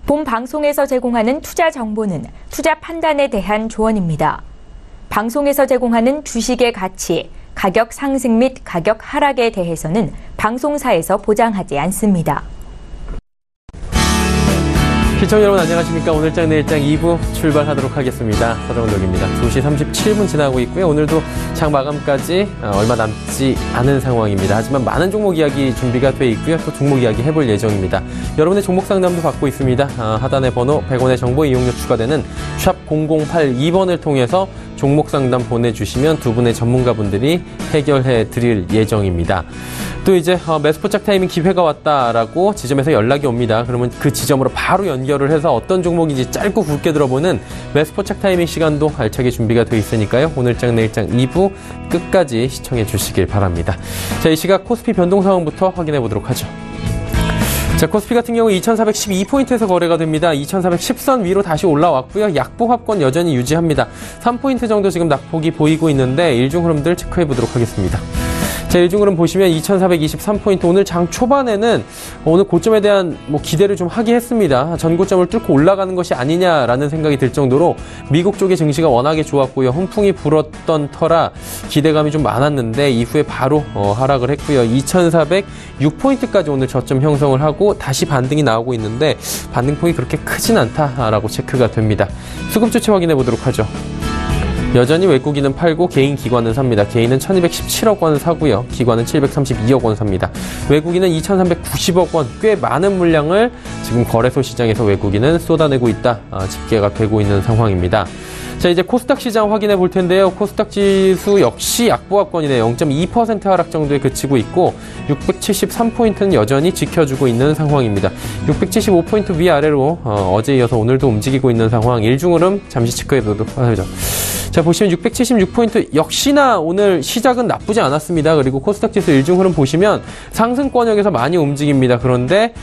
본 방송에서 제공하는 투자 정보는 투자 판단에 대한 조언입니다. 방송에서 제공하는 주식의 가치, 가격 상승 및 가격 하락에 대해서는 방송사에서 보장하지 않습니다. 시청자 여러분 안녕하십니까. 오늘장 내일장 2부 출발하도록 하겠습니다. 서정덕입니다. 2시 37분 지나고 있고요. 오늘도 장 마감까지 얼마 남지 않은 상황입니다. 하지만 많은 종목 이야기 준비가 돼 있고요. 또 종목 이야기 해볼 예정입니다. 여러분의 종목 상담도 받고 있습니다. 하단의 번호 100원의 정보 이용료 추가되는 샵 0082번을 통해서 종목 상담 보내주시면 두 분의 전문가분들이 해결해 드릴 예정입니다. 또 이제 매수포착 타이밍 기회가 왔다라고 지점에서 연락이 옵니다. 그러면 그 지점으로 바로 연결을 해서 어떤 종목인지 짧고 굵게 들어보는 매수포착 타이밍 시간도 알차게 준비가 되어 있으니까요. 오늘장 내일장 2부 끝까지 시청해 주시길 바랍니다. 자, 이 시각 코스피 변동 상황부터 확인해 보도록 하죠. 자, 코스피 같은 경우 2412포인트에서 거래가 됩니다. 2410선 위로 다시 올라왔고요. 약보합권 여전히 유지합니다. 3포인트 정도 지금 낙폭이 보이고 있는데 일중 흐름들 체크해 보도록 하겠습니다. 자, 일중 흐름 보시면 2423포인트 오늘 장 초반에는 오늘 고점에 대한 기대를 좀 하게 했습니다. 전 고점을 뚫고 올라가는 것이 아니냐라는 생각이 들 정도로 미국 쪽의 증시가 워낙에 좋았고요. 훈풍이 불었던 터라 기대감이 좀 많았는데 이후에 바로 하락을 했고요. 2406포인트까지 오늘 저점 형성을 하고 다시 반등이 나오고 있는데 반등폭이 그렇게 크진 않다라고 체크가 됩니다. 수급 주체 확인해 보도록 하죠. 여전히 외국인은 팔고 개인 기관은 삽니다. 개인은 1217억 원 사고요. 기관은 732억 원 삽니다. 외국인은 2390억 원, 꽤 많은 물량을 지금 거래소 시장에서 외국인은 쏟아내고 있다. 집계가 되고 있는 상황입니다. 자, 이제 코스닥 시장 확인해 볼 텐데요. 코스닥 지수 역시 약보합권이네요. 0.2% 하락 정도에 그치고 있고 673포인트는 여전히 지켜주고 있는 상황입니다. 675포인트 위아래로 어제에 이어서 오늘도 움직이고 있는 상황. 일중 흐름 잠시 체크해 보도록 하죠. 자, 보시면 676포인트 역시나 오늘 시작은 나쁘지 않았습니다. 그리고 코스닥 지수 일중 흐름 보시면 상승권역에서 많이 움직입니다. 그런데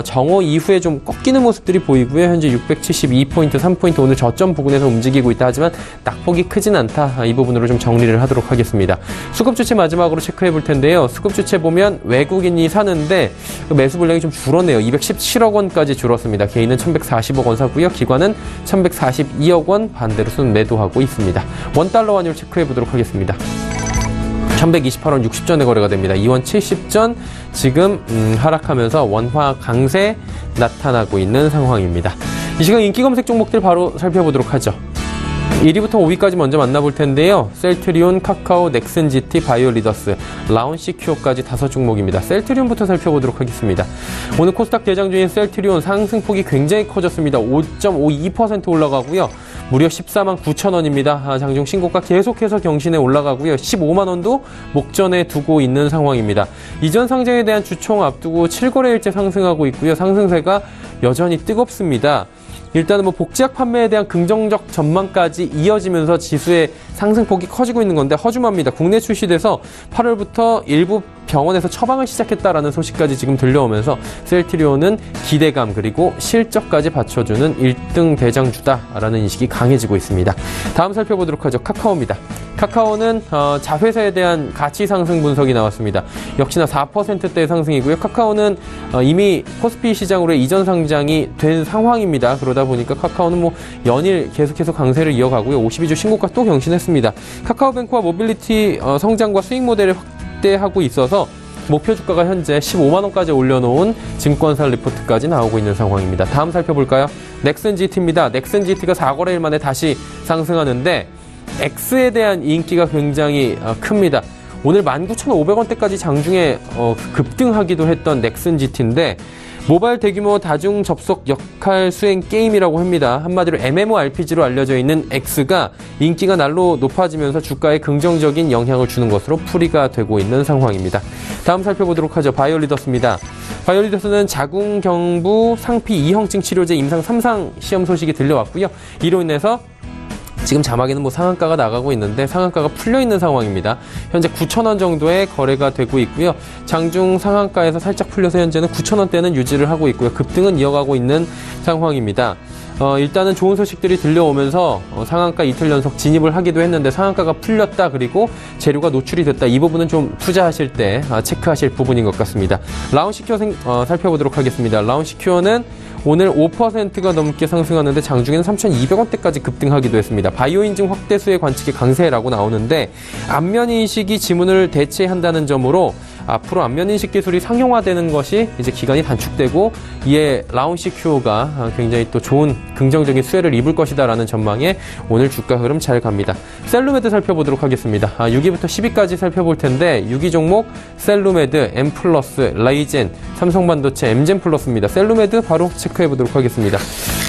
정오 이후에 좀 꺾이는 모습들이 보이고요. 현재 672포인트, 3포인트 오늘 저점 부근에서 움직이고 있다 하지만 낙폭이 크진 않다. 이 부분으로 좀 정리를 하도록 하겠습니다. 수급 주체 마지막으로 체크해 볼 텐데요. 수급 주체 보면 외국인이 사는데 매수 물량이 좀 줄었네요. 217억 원까지 줄었습니다. 개인은 1140억 원 사고요. 기관은 1142억 원 반대로 순 매도하고 있습니다. 원달러 환율 체크해 보도록 하겠습니다. 1128원 60전에 거래가 됩니다. 2원 70전 지금 하락하면서 원화 강세 나타나고 있는 상황입니다. 이 시간 인기 검색 종목들 바로 살펴보도록 하죠. 1위부터 5위까지 먼저 만나볼 텐데요. 셀트리온, 카카오, 넥슨GT, 바이오리더스, 라온시큐어까지 5종목입니다. 셀트리온부터 살펴보도록 하겠습니다. 오늘 코스닥 대장주인 셀트리온 상승폭이 굉장히 커졌습니다. 5.52% 올라가고요. 무려 14만 9천 원입니다. 장중 신고가 계속해서 경신해 올라가고요. 15만 원도 목전에 두고 있는 상황입니다. 이전 상장에 대한 주총 앞두고 7거래일째 상승하고 있고요. 상승세가 여전히 뜨겁습니다. 일단은 복제약 판매에 대한 긍정적 전망까지 이어지면서 지수의 상승폭이 커지고 있는 건데 허무합니다. 국내 출시돼서 8월부터 일부 병원에서 처방을 시작했다라는 소식까지 지금 들려오면서 셀트리온은 기대감 그리고 실적까지 받쳐주는 1등 대장주다라는 인식이 강해지고 있습니다. 다음 살펴보도록 하죠. 카카오입니다. 카카오는 자회사에 대한 가치 상승 분석이 나왔습니다. 역시나 4%대의 상승이고요. 카카오는 이미 코스피 시장으로 이전 상장이 된 상황입니다. 그러다 보니까 카카오는 연일 계속해서 강세를 이어가고요. 52주 신고가 또 경신했습니다. 카카오뱅크와 모빌리티 성장과 수익 모델을 확대하고 있어서 목표 주가가 현재 15만 원까지 올려놓은 증권사 리포트까지 나오고 있는 상황입니다. 다음 살펴볼까요? 넥슨GT입니다. 넥슨GT가 4거래일 만에 다시 상승하는데 X에 대한 인기가 굉장히 큽니다. 오늘 19,500원대까지 장중에 급등하기도 했던 넥슨GT인데 모바일 대규모 다중 접속 역할 수행 게임이라고 합니다. 한마디로 MMORPG로 알려져 있는 X가 인기가 날로 높아지면서 주가에 긍정적인 영향을 주는 것으로 풀이가 되고 있는 상황입니다. 다음 살펴보도록 하죠. 바이오리더스입니다. 바이오리더스는 자궁경부 상피 2형증 치료제 임상 3상 시험 소식이 들려왔고요. 이로 인해서 지금 자막에는 뭐 상한가가 나가고 있는데 상한가가 풀려 있는 상황입니다. 현재 9,000원 정도의 거래가 되고 있고요. 장중 상한가에서 살짝 풀려서 현재는 9,000원대는 유지를 하고 있고요. 급등은 이어가고 있는 상황입니다. 일단은 좋은 소식들이 들려오면서 상한가 이틀 연속 진입을 하기도 했는데 상한가가 풀렸다, 그리고 재료가 노출이 됐다. 이 부분은 좀 투자하실 때 체크하실 부분인 것 같습니다. 라운시큐어 살펴보도록 하겠습니다. 라운시큐어는 오늘 5%가 넘게 상승하는데 장중에는 3,200원대까지 급등하기도 했습니다. 바이오 인증 확대 수혜 관측의 강세라고 나오는데 안면 인식이 지문을 대체한다는 점으로 앞으로 안면 인식 기술이 상용화되는 것이 이제 기간이 단축되고 이에 라운시큐어가 굉장히 또 좋은 긍정적인 수혜를 입을 것이다라는 전망에 오늘 주가 흐름 잘 갑니다. 셀루메드 살펴보도록 하겠습니다. 6위부터 10위까지 살펴볼 텐데 6위 종목 셀루메드, 엠플러스, 레이젠, 삼성반도체, 엠젠플러스입니다. 셀루메드 바로 체크해 보도록 하겠습니다.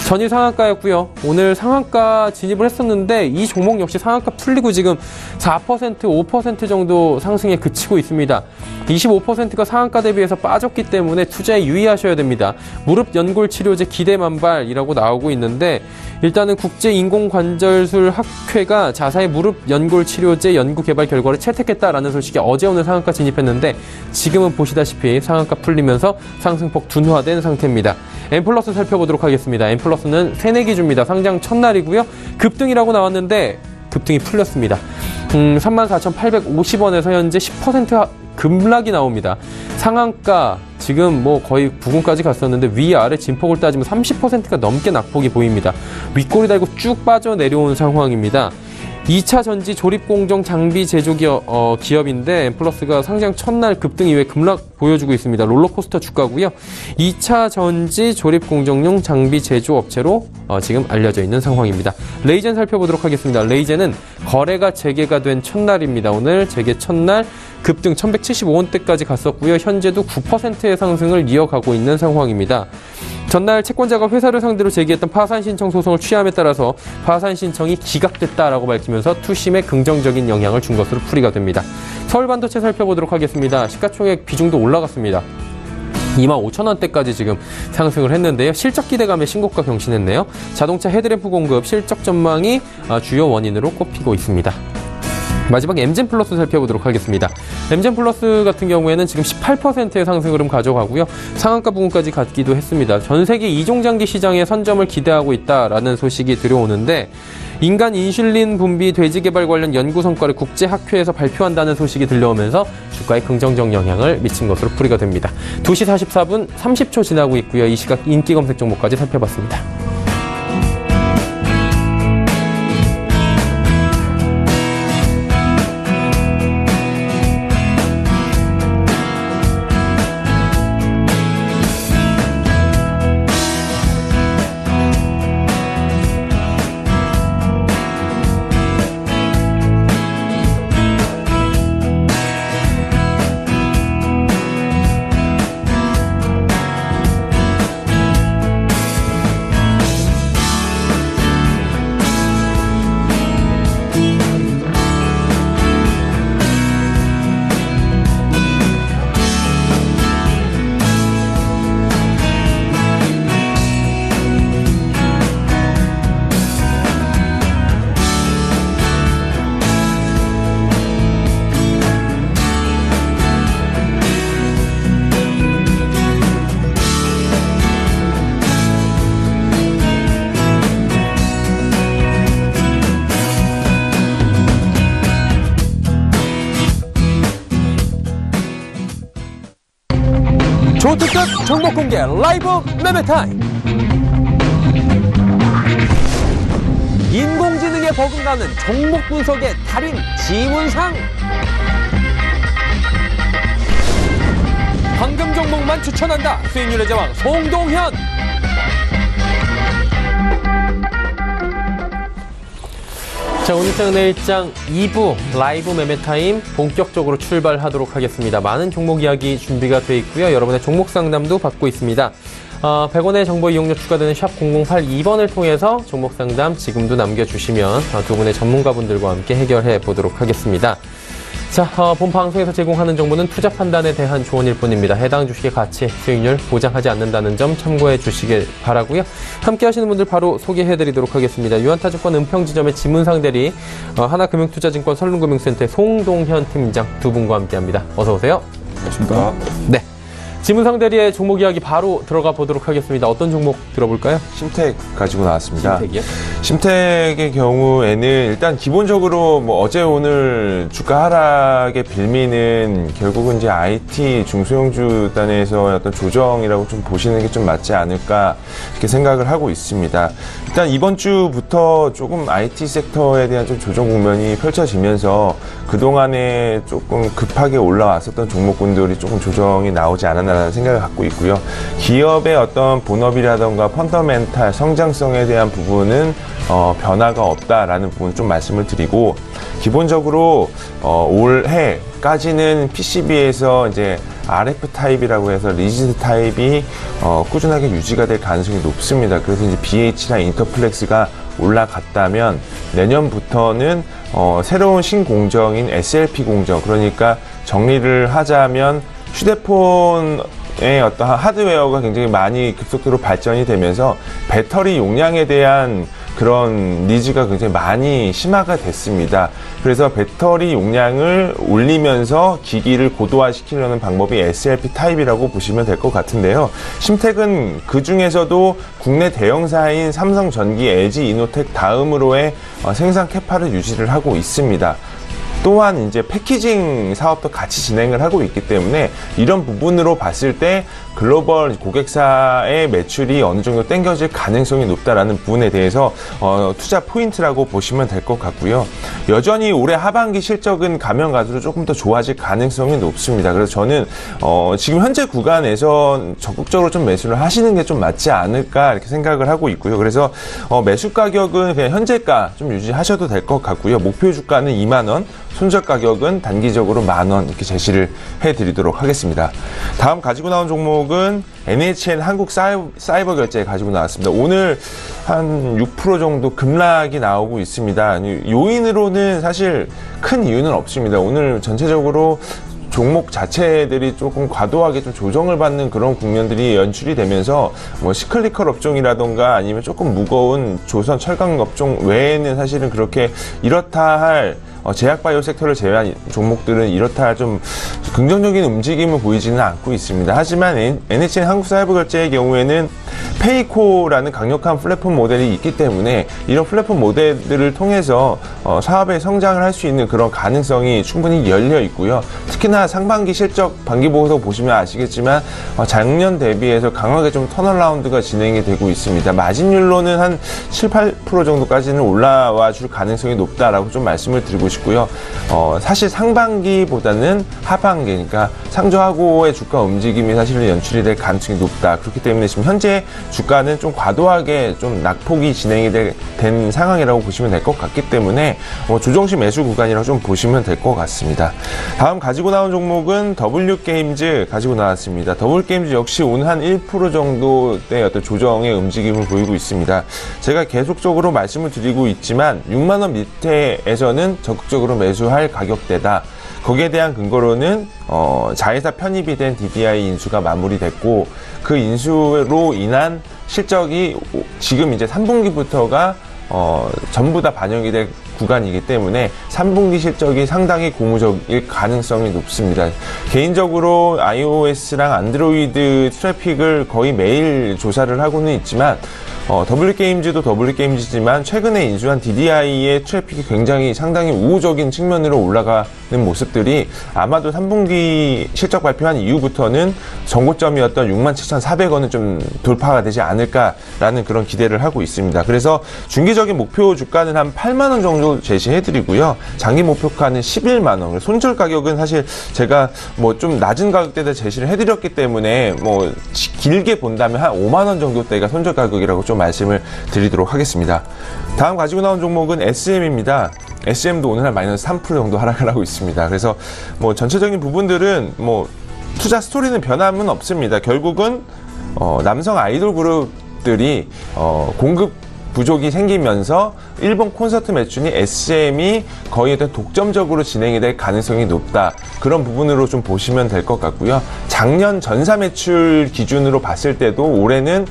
전일 상한가였고요. 오늘 상한가 진입을 했었는데 이 종목 역시 상한가 풀리고 지금 4%, 5% 정도 상승에 그치고 있습니다. 25%가 상한가 대비해서 빠졌기 때문에 투자에 유의하셔야 됩니다. 무릎 연골 치료제 기대만발이라고 나오고 있는데 일단은 국제인공관절술 학회가 자사의 무릎 연골 치료제 연구 개발 결과를 채택했다라는 소식이 어제 오늘 상한가 진입했는데 지금은 보시다시피 상한가 풀리면서 상승폭 둔화된 상태입니다. 엠플러스 살펴보도록 하겠습니다. 엠플러스는 새내기주입니다. 상장 첫날이고요. 급등이라고 나왔는데 급등이 풀렸습니다. 34,850원에서 현재 10% 급락이 나옵니다. 상한가 지금 뭐 거의 부근까지 갔었는데 위아래 진폭을 따지면 30%가 넘게 낙폭이 보입니다. 윗골이 달고 쭉 빠져 내려온 상황입니다. 2차 전지 조립공정 장비 제조 기업인데 엠플러스가 상장 첫날 급등 이후에 급락 보여주고 있습니다. 롤러코스터 주가고요. 2차 전지 조립공정용 장비 제조 업체로 지금 알려져 있는 상황입니다. 레이젠 살펴보도록 하겠습니다. 레이젠은 거래가 재개가 된 첫날입니다. 오늘 재개 첫날 급등 1175원대까지 갔었고요. 현재도 9%의 상승을 이어가고 있는 상황입니다. 전날 채권자가 회사를 상대로 제기했던 파산 신청 소송을 취함에 따라서 파산 신청이 기각됐다라고 밝히면서 투심에 긍정적인 영향을 준 것으로 풀이가 됩니다. 서울반도체 살펴보도록 하겠습니다. 시가총액 비중도 올라갔습니다. 25,000원대까지 지금 상승을 했는데요. 실적 기대감에 신고가 경신했네요. 자동차 헤드램프 공급 실적 전망이 주요 원인으로 꼽히고 있습니다. 마지막 엠젠플러스 살펴보도록 하겠습니다. 엠젠플러스 같은 경우에는 지금 18%의 상승 흐름 가져가고요. 상한가 부근까지 갔기도 했습니다. 전 세계 이종장기 시장에 선점을 기대하고 있다라는 소식이 들어오는데 인간 인슐린 분비 돼지 개발 관련 연구 성과를 국제학회에서 발표한다는 소식이 들려오면서 주가에 긍정적 영향을 미친 것으로 풀이가 됩니다. 2시 44분 30초 지나고 있고요. 이 시각 인기 검색 종목까지 살펴봤습니다. 초특급 종목 공개 라이브 매매 타임. 인공지능에 버금가는 종목 분석의 달인 지문상. 황금 종목만 추천한다. 수익률의 제왕 송동현. 자, 오늘장 내일장 2부 라이브 매매타임 본격적으로 출발하도록 하겠습니다. 많은 종목 이야기 준비가 되어 있고요. 여러분의 종목 상담도 받고 있습니다. 100원의 정보 이용료 추가되는 샵 0082번을 통해서 종목 상담 지금도 남겨주시면 두 분의 전문가분들과 함께 해결해 보도록 하겠습니다. 자, 본 방송에서 제공하는 정보는 투자 판단에 대한 조언일 뿐입니다. 해당 주식의 가치, 수익률 보장하지 않는다는 점 참고해 주시길 바라고요. 함께 하시는 분들 바로 소개해드리도록 하겠습니다. 유한타증권 은평지점의 지문상 대리, 하나금융투자증권 설릉금융센터의 송동현 팀장 두 분과 함께합니다. 어서 오세요. 안녕하십니까. 네. 지문상 대리의 종목 이야기 바로 들어가 보도록 하겠습니다. 어떤 종목 들어볼까요? 심택 가지고 나왔습니다. 심택이요? 심택의 경우에는 일단 기본적으로 뭐 어제 오늘 주가 하락의 빌미는 결국은 이제 IT 중소형주 단에서 어떤 조정이라고 좀 보시는 게 좀 맞지 않을까 이렇게 생각을 하고 있습니다. 일단 이번 주부터 조금 IT 섹터에 대한 좀 조정 국면이 펼쳐지면서 그동안에 조금 급하게 올라왔었던 종목군들이 조금 조정이 나오지 않았나라는 생각을 갖고 있고요. 기업의 어떤 본업이라던가 펀더멘탈 성장성에 대한 부분은 변화가 없다라는 부분 좀 말씀을 드리고, 기본적으로 올해까지는 PCB에서 이제 RF 타입이라고 해서 리지드 타입이 꾸준하게 유지가 될 가능성이 높습니다. 그래서 이제 BH랑 인터플렉스가 올라갔다면 내년부터는 새로운 신공정인 SLP 공정, 그러니까 정리를 하자면 휴대폰의 어떤 하드웨어가 굉장히 많이 급속도로 발전이 되면서 배터리 용량에 대한 그런 니즈가 굉장히 많이 심화가 됐습니다. 그래서 배터리 용량을 올리면서 기기를 고도화시키려는 방법이 SLP 타입이라고 보시면 될 것 같은데요. 심택은 그 중에서도 국내 대형사인 삼성전기, LG 이노텍 다음으로의 생산 캐파를 유지를 하고 있습니다. 또한 이제 패키징 사업도 같이 진행을 하고 있기 때문에 이런 부분으로 봤을 때 글로벌 고객사의 매출이 어느 정도 땡겨질 가능성이 높다라는 부분에 대해서 투자 포인트라고 보시면 될 것 같고요. 여전히 올해 하반기 실적은 가면 갈수록 조금 더 좋아질 가능성이 높습니다. 그래서 저는 지금 현재 구간에서 적극적으로 좀 매수를 하시는 게 좀 맞지 않을까 이렇게 생각을 하고 있고요. 그래서 매수 가격은 그냥 현재가 좀 유지하셔도 될 것 같고요. 목표 주가는 2만 원, 손절 가격은 단기적으로 10,000원 이렇게 제시를 해드리도록 하겠습니다. 다음 가지고 나온 종목은 NHN 한국 사이버 결제 가지고 나왔습니다. 오늘 한 6% 정도 급락이 나오고 있습니다. 요인으로는 사실 큰 이유는 없습니다. 오늘 전체적으로 종목 자체들이 조금 과도하게 좀 조정을 받는 그런 국면들이 연출이 되면서 뭐 시클리컬 업종이라던가 아니면 조금 무거운 조선 철강 업종 외에는 사실은 그렇게 이렇다 할 제약바이오 섹터를 제외한 종목들은 이렇다 할 좀 긍정적인 움직임을 보이지는 않고 있습니다. 하지만 NHN 한국사이버결제의 경우에는 페이코라는 강력한 플랫폼 모델이 있기 때문에 이런 플랫폼 모델들을 통해서 사업의 성장을 할 수 있는 그런 가능성이 충분히 열려 있고요. 특히나 상반기 실적 반기보고서 보시면 아시겠지만 작년 대비해서 강하게 좀 턴어라운드가 진행이 되고 있습니다. 마진율로는 한 7, 8% 정도까지는 올라와 줄 가능성이 높다라고 좀 말씀을 드리고 싶고요. 사실 상반기보다는 하반기, 그러니까 상저하고의 주가 움직임이 사실은 연출이 될 가능성이 높다. 그렇기 때문에 지금 현재 주가는 좀 과도하게 좀 낙폭이 진행이 된 상황이라고 보시면 될 것 같기 때문에 조정시 매수 구간이라고 좀 보시면 될 것 같습니다. 다음 가지고 나온 종목은 W게임즈 가지고 나왔습니다. W게임즈 역시 오늘 한 1% 정도의 어떤 조정의 움직임을 보이고 있습니다. 제가 계속적으로 말씀을 드리고 있지만 6만 원 밑에에서는 적극적으로 매수할 가격대다. 거기에 대한 근거로는 자회사 편입이 된 DDI 인수가 마무리됐고 그 인수로 인한 실적이 지금 이제 3분기부터가 전부 다 반영이 될 구간이기 때문에 3분기 실적이 상당히 고무적일 가능성이 높습니다. 개인적으로 iOS랑 안드로이드 트래픽을 거의 매일 조사를 하고는 있지만 W게임즈도 W게임즈지만 최근에 인수한 DDI의 트래픽이 굉장히 상당히 우호적인 측면으로 올라가는 모습들이 아마도 3분기 실적 발표한 이후부터는 전고점이었던 67,400원은 좀 돌파가 되지 않을까라는 그런 기대를 하고 있습니다. 그래서 중기적인 목표 주가는 한 8만 원 정도 제시해드리고요. 장기 목표가는 11만 원. 손절 가격은 사실 제가 뭐 좀 낮은 가격대에 제시를 해드렸기 때문에 뭐 길게 본다면 한 5만 원 정도대가 손절 가격이라고 좀 말씀을 드리도록 하겠습니다. 다음 가지고 나온 종목은 SM입니다. SM도 오늘 한 마이너스 3% 정도 하락을 하고 있습니다. 그래서 뭐 전체적인 부분들은 뭐 투자 스토리는 변함은 없습니다. 결국은 남성 아이돌 그룹들이 공급 부족이 생기면서 일본 콘서트 매출이 SM이 거의 어떤 독점적으로 진행이 될 가능성이 높다. 그런 부분으로 좀 보시면 될 것 같고요. 작년 전사 매출 기준으로 봤을 때도 올해는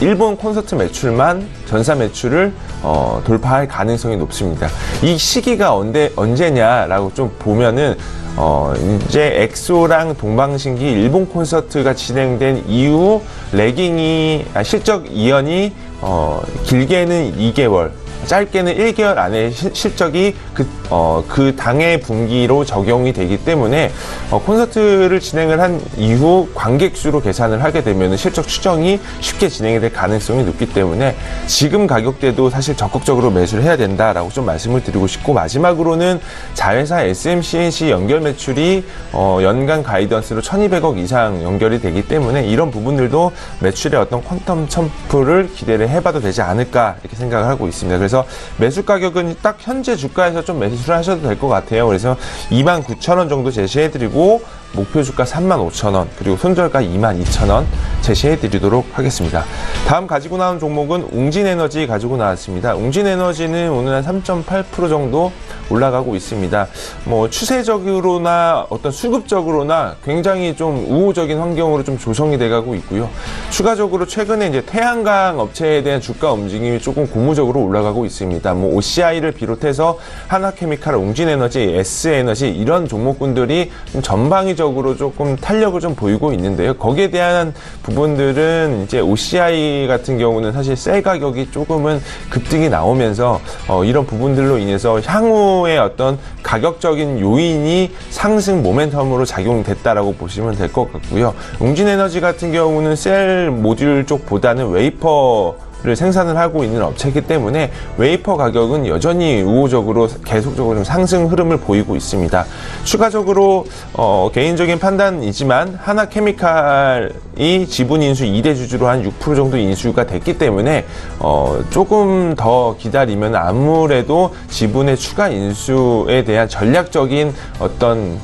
일본 콘서트 매출만 전사 매출을 돌파할 가능성이 높습니다. 이 시기가 언제냐라고 좀 보면은 이제 엑소랑 동방신기 일본 콘서트가 진행된 이후 실적 이연이 길게는 2개월, 짧게는 1개월 안에 실적이 그 당해 분기로 적용이 되기 때문에 콘서트를 진행을 한 이후 관객 수로 계산을 하게 되면 실적 추정이 쉽게 진행이 될 가능성이 높기 때문에 지금 가격대도 사실 적극적으로 매수를 해야 된다라고 좀 말씀을 드리고 싶고, 마지막으로는 자회사 SMCNC 연결 매출이 연간 가이던스로 1200억 이상 연결이 되기 때문에 이런 부분들도 매출의 어떤 퀀텀 첨프를 기대를 해봐도 되지 않을까 이렇게 생각을 하고 있습니다. 그래서 매수 가격은 딱 현재 주가에서 좀 매수를 하셔도 될 것 같아요. 그래서 29,000원 정도 제시해드리고 목표 주가 35,000원, 그리고 손절가 22,000원 제시해드리도록 하겠습니다. 다음 가지고 나온 종목은 웅진에너지 가지고 나왔습니다. 웅진에너지는 오늘 한 3.8% 정도 올라가고 있습니다. 뭐 추세적으로나 어떤 수급적으로나 굉장히 좀 우호적인 환경으로 좀 조성이 돼가고 있고요. 추가적으로 최근에 이제 태양광 업체에 대한 주가 움직임이 조금 고무적으로 올라가고 있습니다. 뭐 OCI를 비롯해서 하나케미칼, 웅진에너지, S에너지 이런 종목군들이 좀 전방위적으로 조금 탄력을 좀 보이고 있는데요. 거기에 대한 부분들은 이제 OCI 같은 경우는 사실 셀 가격이 조금은 급등이 나오면서 이런 부분들로 인해서 향후의 어떤 가격적인 요인이 상승 모멘텀으로 작용됐다라고 보시면 될 것 같고요. 웅진에너지 같은 경우는 셀 모듈 쪽보다는 웨이퍼를 생산을 하고 있는 업체이기 때문에 웨이퍼 가격은 여전히 우호적으로 계속적으로 좀 상승 흐름을 보이고 있습니다. 추가적으로 개인적인 판단이지만 하나케미칼이 지분 인수 2대 주주로 한 6% 정도 인수가 됐기 때문에 조금 더 기다리면 아무래도 지분의 추가 인수에 대한 전략적인 어떤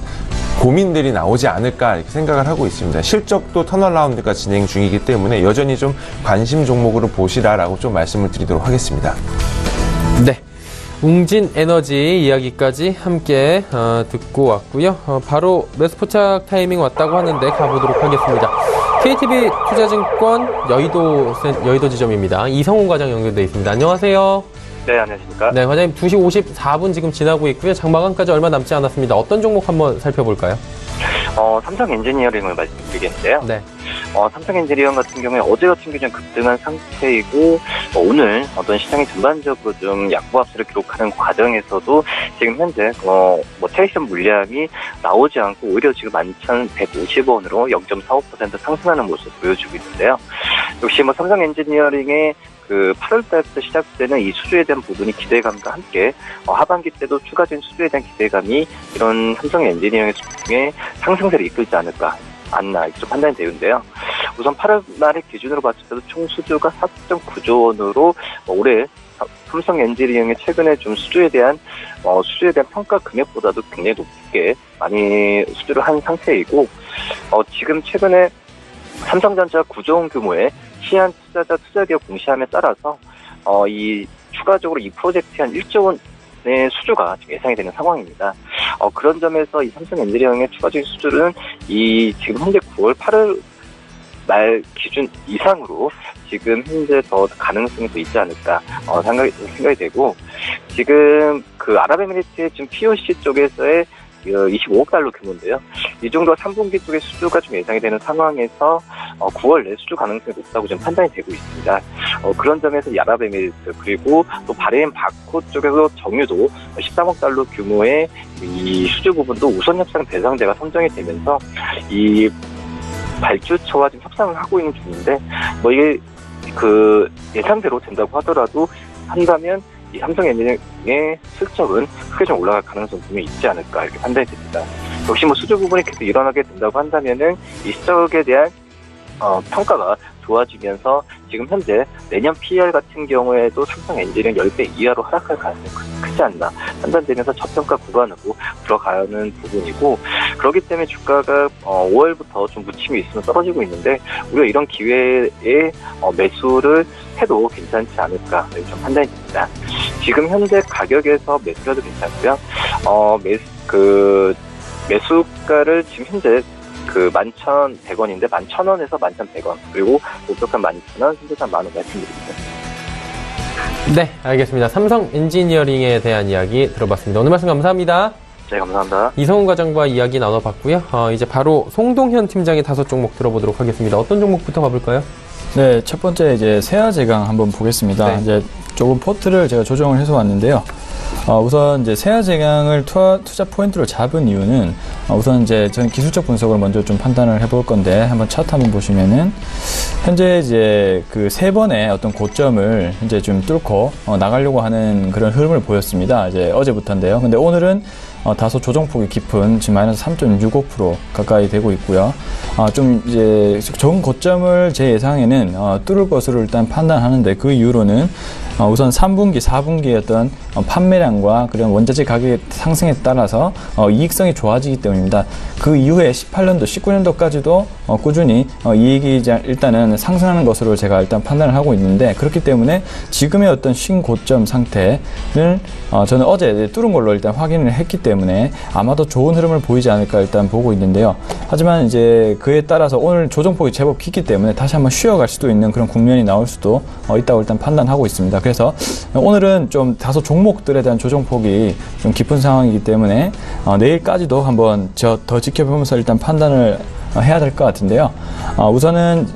고민들이 나오지 않을까 이렇게 생각을 하고 있습니다. 실적도 턴어라운드가 진행 중이기 때문에 여전히 좀 관심 종목으로 보시라라고 좀 말씀을 드리도록 하겠습니다. 네. 웅진에너지 이야기까지 함께 듣고 왔고요. 바로 매수 포착 타이밍 왔다고 하는데 가보도록 하겠습니다. KTB 투자증권 여의도 지점입니다. 이성훈 과장 연결되어 있습니다. 안녕하세요. 네, 안녕하십니까. 네, 과장님 2시 54분 지금 지나고 있고요. 장마감까지 얼마 남지 않았습니다. 어떤 종목 한번 살펴볼까요? 삼성 엔지니어링을 말씀드리겠는데요. 네. 삼성 엔지니어링 같은 경우에 어제 같은 경우에 좀 급등한 상태이고, 오늘 어떤 시장이 전반적으로 좀 약보합세를 기록하는 과정에서도 지금 현재, 테이션 물량이 나오지 않고 오히려 지금 11,150원으로 0.45% 상승하는 모습을 보여주고 있는데요. 역시 삼성 엔지니어링의 8월달부터 시작되는 이 수주에 대한 부분이 기대감과 함께 하반기 때도 추가적인 수주에 대한 기대감이 이런 삼성 엔지니어링의 수주에 상승세를 이끌지 않을까 이렇게 좀 판단이 되는데요. 우선 8월 말의 기준으로 봤을 때도 총 수주가 4.9조 원으로 올해 삼성 엔지니어링의 최근에 좀 수주에 대한 평가 금액보다도 굉장히 높게 많이 수주를 한 상태이고, 지금 최근에 삼성전자 9조 원 규모의 시한 투자자 투자기업 공시함에 따라서 이 추가적으로 이 프로젝트에 한 1조 원의 수주가 지금 예상이 되는 상황입니다. 그런 점에서 이 삼성 엔지니어링의 추가적인 수주는 이 지금 현재 9월 8월 말 기준 이상으로 지금 현재 더 가능성이 더 있지 않을까 생각이 되고, 지금 아랍에미리트의 지금 POC 쪽에서의 25억 달러 규모인데요. 이 정도가 3분기 쪽에 수주가 좀 예상이 되는 상황에서 9월 내 수주 가능성이 높다고 좀 판단이 되고 있습니다. 그런 점에서 아랍에미리트 그리고 또 바레인 바코 쪽에서 정유도 13억 달러 규모의 이 수주 부분도 우선 협상 대상자가 선정이 되면서 이 발주처와 지금 협상을 하고 있는 중인데, 이게 예상대로 된다고 한다면 이 삼성 엔지니어링의 실적은 크게 좀 올라갈 가능성이 분명히 있지 않을까 이렇게 판단이 됩니다. 역시 수주 부분이 계속 일어나게 된다고 한다면은 이 실적에 대한 평가가 좋아지면서 지금 현재 내년 PER 같은 경우에도 삼성 엔지니어링 10배 이하로 하락할 가능성이 크지 않나 판단되면서 저평가 구간으로 들어가는 부분이고, 그렇기 때문에 주가가 5월부터 좀 무침이 있으면 떨어지고 있는데 우리가 이런 기회에 매수를 해도 괜찮지 않을까 좀 판단이 듭니다. 지금 현재 가격에서 매수해도 괜찮고요. 매수가를 지금 현재 11,100원인데 11,000원에서 11,100원 그리고 목표가 11,000원, 현재가 10,000원 말씀드립니다. 네, 알겠습니다. 삼성 엔지니어링에 대한 이야기 들어봤습니다. 오늘 말씀 감사합니다. 네, 감사합니다. 이성훈 과장과 이야기 나눠봤고요. 이제 바로 송동현 팀장의 5종목 들어보도록 하겠습니다. 어떤 종목부터 가볼까요? 네, 첫 번째 이제 세아제강 한번 보겠습니다. 네. 이제 조금 포트를 제가 조정을 해서 왔는데요. 우선 이제 세아제강을 투자 포인트로 잡은 이유는 우선 이제 저는 기술적 분석을 먼저 좀 판단을 해볼 건데 한번 차트 한번 보시면은 현재 이제 그 세 번의 어떤 고점을 현재 좀 뚫고 나가려고 하는 그런 흐름을 보였습니다. 이제 어제부터인데요. 근데 오늘은 다소 조정폭이 깊은 지금 마이너스 3.65% 가까이 되고 있고요. 좀 이제 좋은 고점을 제 예상에는 뚫을 것으로 일단 판단하는데 그 이유로는 우선 3분기, 4분기의 어떤 판매량과 그리고 원자재 가격의 상승에 따라서 이익성이 좋아지기 때문입니다. 그 이후에 18년도, 19년도까지도 꾸준히 이익이 일단은 상승하는 것으로 제가 일단 판단을 하고 있는데 그렇기 때문에 지금의 어떤 신고점 상태를 저는 어제 뚫은 걸로 일단 확인을 했기 때문에 아마도 좋은 흐름을 보이지 않을까 일단 보고 있는데요. 하지만 이제 그에 따라서 오늘 조정폭이 제법 깊기 때문에 다시 한번 쉬어갈 수도 있는 그런 국면이 나올 수도 있다고 일단 판단하고 있습니다. 그래서 오늘은 좀 다소 종목들에 대한 조정폭이 좀 깊은 상황이기 때문에 내일까지도 한번 더 지켜보면서 일단 판단을 해야 될 것 같은데요. 우선은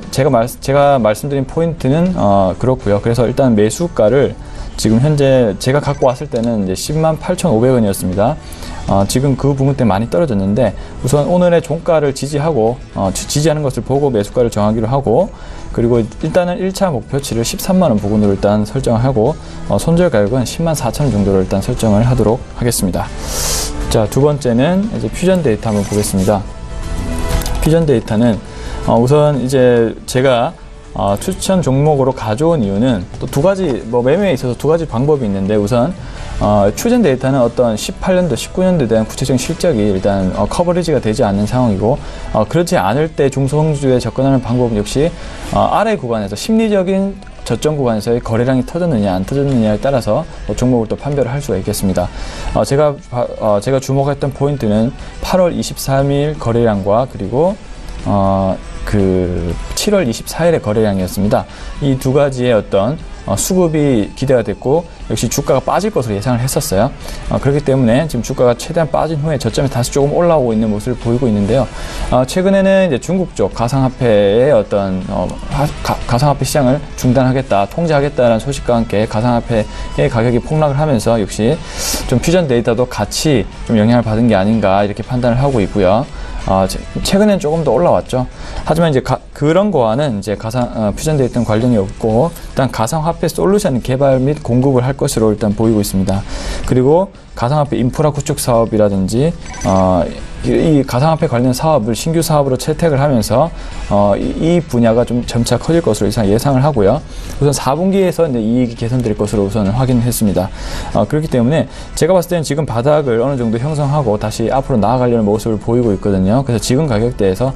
제가 말씀드린 포인트는 그렇고요. 그래서 일단 매수가를 지금 현재 제가 갖고 왔을 때는 이제 108,500원이었습니다. 지금 그 부분 때문에 많이 떨어졌는데 우선 오늘의 종가를 지지하고 지지하는 것을 보고 매수가를 정하기로 하고 그리고 일단은 1차 목표치를 13만원 부근으로 일단 설정하고 손절 가격은 104,000원 정도로 일단 설정을 하도록 하겠습니다. 자, 두 번째는 이제 퓨전 데이터 한번 보겠습니다. 퓨전 데이터는 우선 이제 제가 추천 종목으로 가져온 이유는 또 두 가지 매매에 있어서 두 가지 방법이 있는데 우선 퓨전 데이터는 어떤 18년도, 19년도에 대한 구체적인 실적이 일단 커버리지가 되지 않는 상황이고 그렇지 않을 때 중소형주에 접근하는 방법은 역시 아래 구간에서 심리적인 저점 구간에서의 거래량이 터졌느냐 안 터졌느냐에 따라서 종목을 또 판별을 할 수가 있겠습니다. 제가 주목했던 포인트는 8월 23일 거래량과 그리고 7월 24일의 거래량이었습니다. 이 두 가지의 어떤 수급이 기대가 됐고 역시 주가가 빠질 것으로 예상을 했었어요. 그렇기 때문에 지금 주가가 최대한 빠진 후에 저점에 다시 조금 올라오고 있는 모습을 보이고 있는데요. 최근에는 이제 중국 쪽 가상화폐의 어떤 가상화폐 시장을 중단하겠다, 통제하겠다라는 소식과 함께 가상화폐의 가격이 폭락을 하면서 역시 좀 퓨전 데이터도 같이 좀 영향을 받은 게 아닌가 이렇게 판단을 하고 있고요. 최근엔 조금 더 올라왔죠. 하지만 이제 그런 거와는 이제 퓨전 데이터는 관련이 없고 일단 가상화폐 솔루션 개발 및 공급을 할 것으로 일단 보이고 있습니다. 그리고 가상화폐 인프라 구축 사업이라든지 이 가상화폐 관련 사업을 신규 사업으로 채택을 하면서 이 분야가 좀 점차 커질 것으로 예상을 하고요. 우선 4분기에서 이제 이익이 개선될 것으로 우선 확인했습니다. 그렇기 때문에 제가 봤을 때는 지금 바닥을 어느 정도 형성하고 다시 앞으로 나아가려는 모습을 보이고 있거든요. 그래서 지금 가격대에서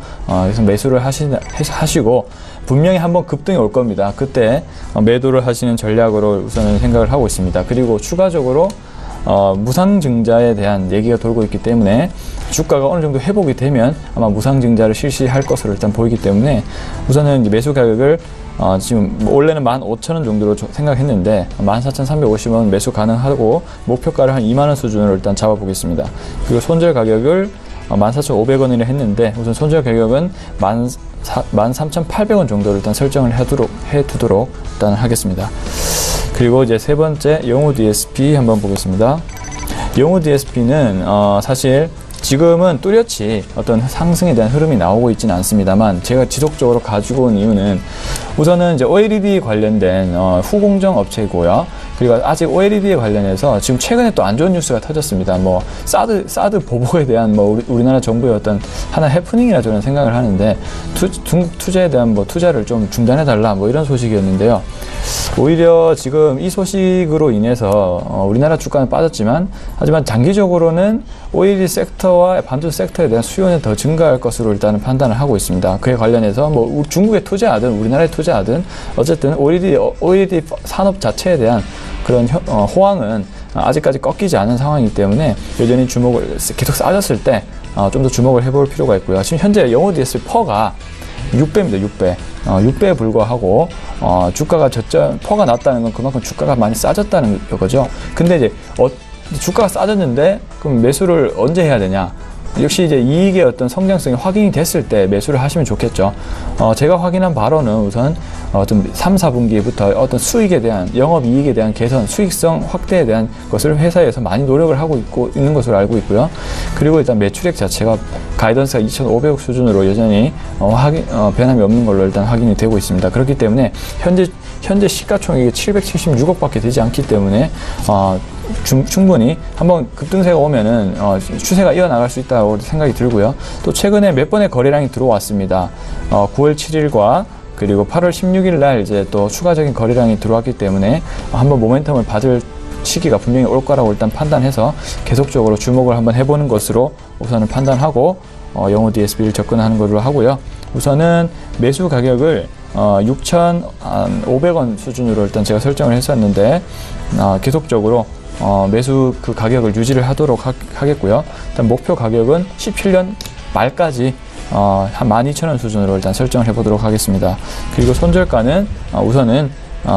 매수를 하시고 분명히 한번 급등이 올 겁니다. 그때 매도를 하시는 전략으로 우선은 생각을 하고 있습니다. 그리고 추가적으로 무상증자에 대한 얘기가 돌고 있기 때문에 주가가 어느 정도 회복이 되면 아마 무상증자를 실시할 것으로 일단 보이기 때문에 우선은 매수 가격을 지금 원래는 15,000원 정도로 생각했는데 14,350원 매수 가능하고 목표가를 한 2만원 수준으로 일단 잡아보겠습니다. 그리고 손절 가격을 14,500원이라 했는데 우선 손절 가격은 13,800원 정도를 일단 설정을 해두도록 일단 하겠습니다. 그리고 이제 세 번째 영우 DSP 한번 보겠습니다. 영우 DSP는 사실 지금은 뚜렷이 어떤 상승에 대한 흐름이 나오고 있지는 않습니다만 제가 지속적으로 가지고 온 이유는 우선은 이제 OLED 관련된 후공정 업체고요. 그리고 아직 OLED에 관련해서 지금 최근에 또 안 좋은 뉴스가 터졌습니다. 사드 보복에 대한 우리나라 정부의 어떤 하나 해프닝이라 저는 생각을 하는데 중국 투자에 대한 투자를 좀 중단해달라 이런 소식이었는데요. 오히려 지금 이 소식으로 인해서 우리나라 주가는 빠졌지만 하지만 장기적으로는 OLED 섹터와 반도체 섹터에 대한 수요는 더 증가할 것으로 일단은 판단을 하고 있습니다. 그에 관련해서 뭐 중국에 투자하든 우리나라에 투자하든 어쨌든 OLED 산업 자체에 대한 그런 호황은 아직까지 꺾이지 않은 상황이기 때문에 여전히 주목을 계속 싸졌을 때 좀 더 주목을 해볼 필요가 있고요. 지금 현재 영호 DSP 퍼가 6배입니다. 6배. 6배에 불과하고 주가가 퍼가 낮다는 건 그만큼 주가가 많이 싸졌다는 거죠. 근데 이제 주가가 싸졌는데 그럼 매수를 언제 해야 되냐? 역시 이제 이익의 어떤 성장성이 확인이 됐을 때 매수를 하시면 좋겠죠. 제가 확인한 바로는 우선 좀 3, 4분기부터 어떤 수익에 대한 영업이익에 대한 개선, 수익성 확대에 대한 것을 회사에서 많이 노력을 하고 있는 것으로 알고 있고요. 그리고 일단 매출액 자체가 가이던스가 2,500억 수준으로 여전히 변함이 없는 걸로 일단 확인이 되고 있습니다. 그렇기 때문에 현재 시가총액이 776억밖에 되지 않기 때문에 충분히 한번 급등세가 오면은 추세가 이어나갈 수 있다고 생각이 들고요. 또 최근에 몇 번의 거래량이 들어왔습니다. 9월 7일과 그리고 8월 16일 날 이제 또 추가적인 거래량이 들어왔기 때문에 한번 모멘텀을 받을 시기가 분명히 올 거라고 일단 판단해서 계속적으로 주목을 한번 해보는 것으로 우선은 판단하고 영호 DSP를 접근하는 걸로 하고요. 우선은 매수 가격을 6,500원 수준으로 일단 제가 설정을 했었는데 계속적으로 매수 그 가격을 유지를 하도록 하겠고요. 일단 목표 가격은 17년 말까지 한 12,000원 수준으로 일단 설정을 해보도록 하겠습니다. 그리고 손절가는 우선은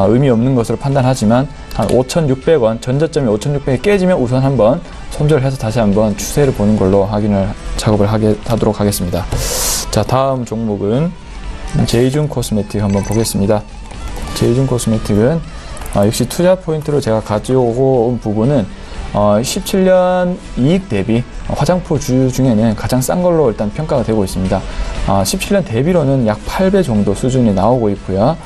의미 없는 것으로 판단하지만 한 5,600원, 전저점이 5,600이 깨지면 우선 한번 손절해서 다시 한번 추세를 보는 걸로 작업을 하도록 하겠습니다. 자, 다음 종목은 제이준 코스메틱 한번 보겠습니다. 제이준 코스메틱은 역시 투자 포인트로 제가 가져오고 온 부분은 17년 이익 대비 화장품 주류 중에는 가장 싼 걸로 일단 평가가 되고 있습니다. 17년 대비로는 약 8배 정도 수준이 나오고 있고요.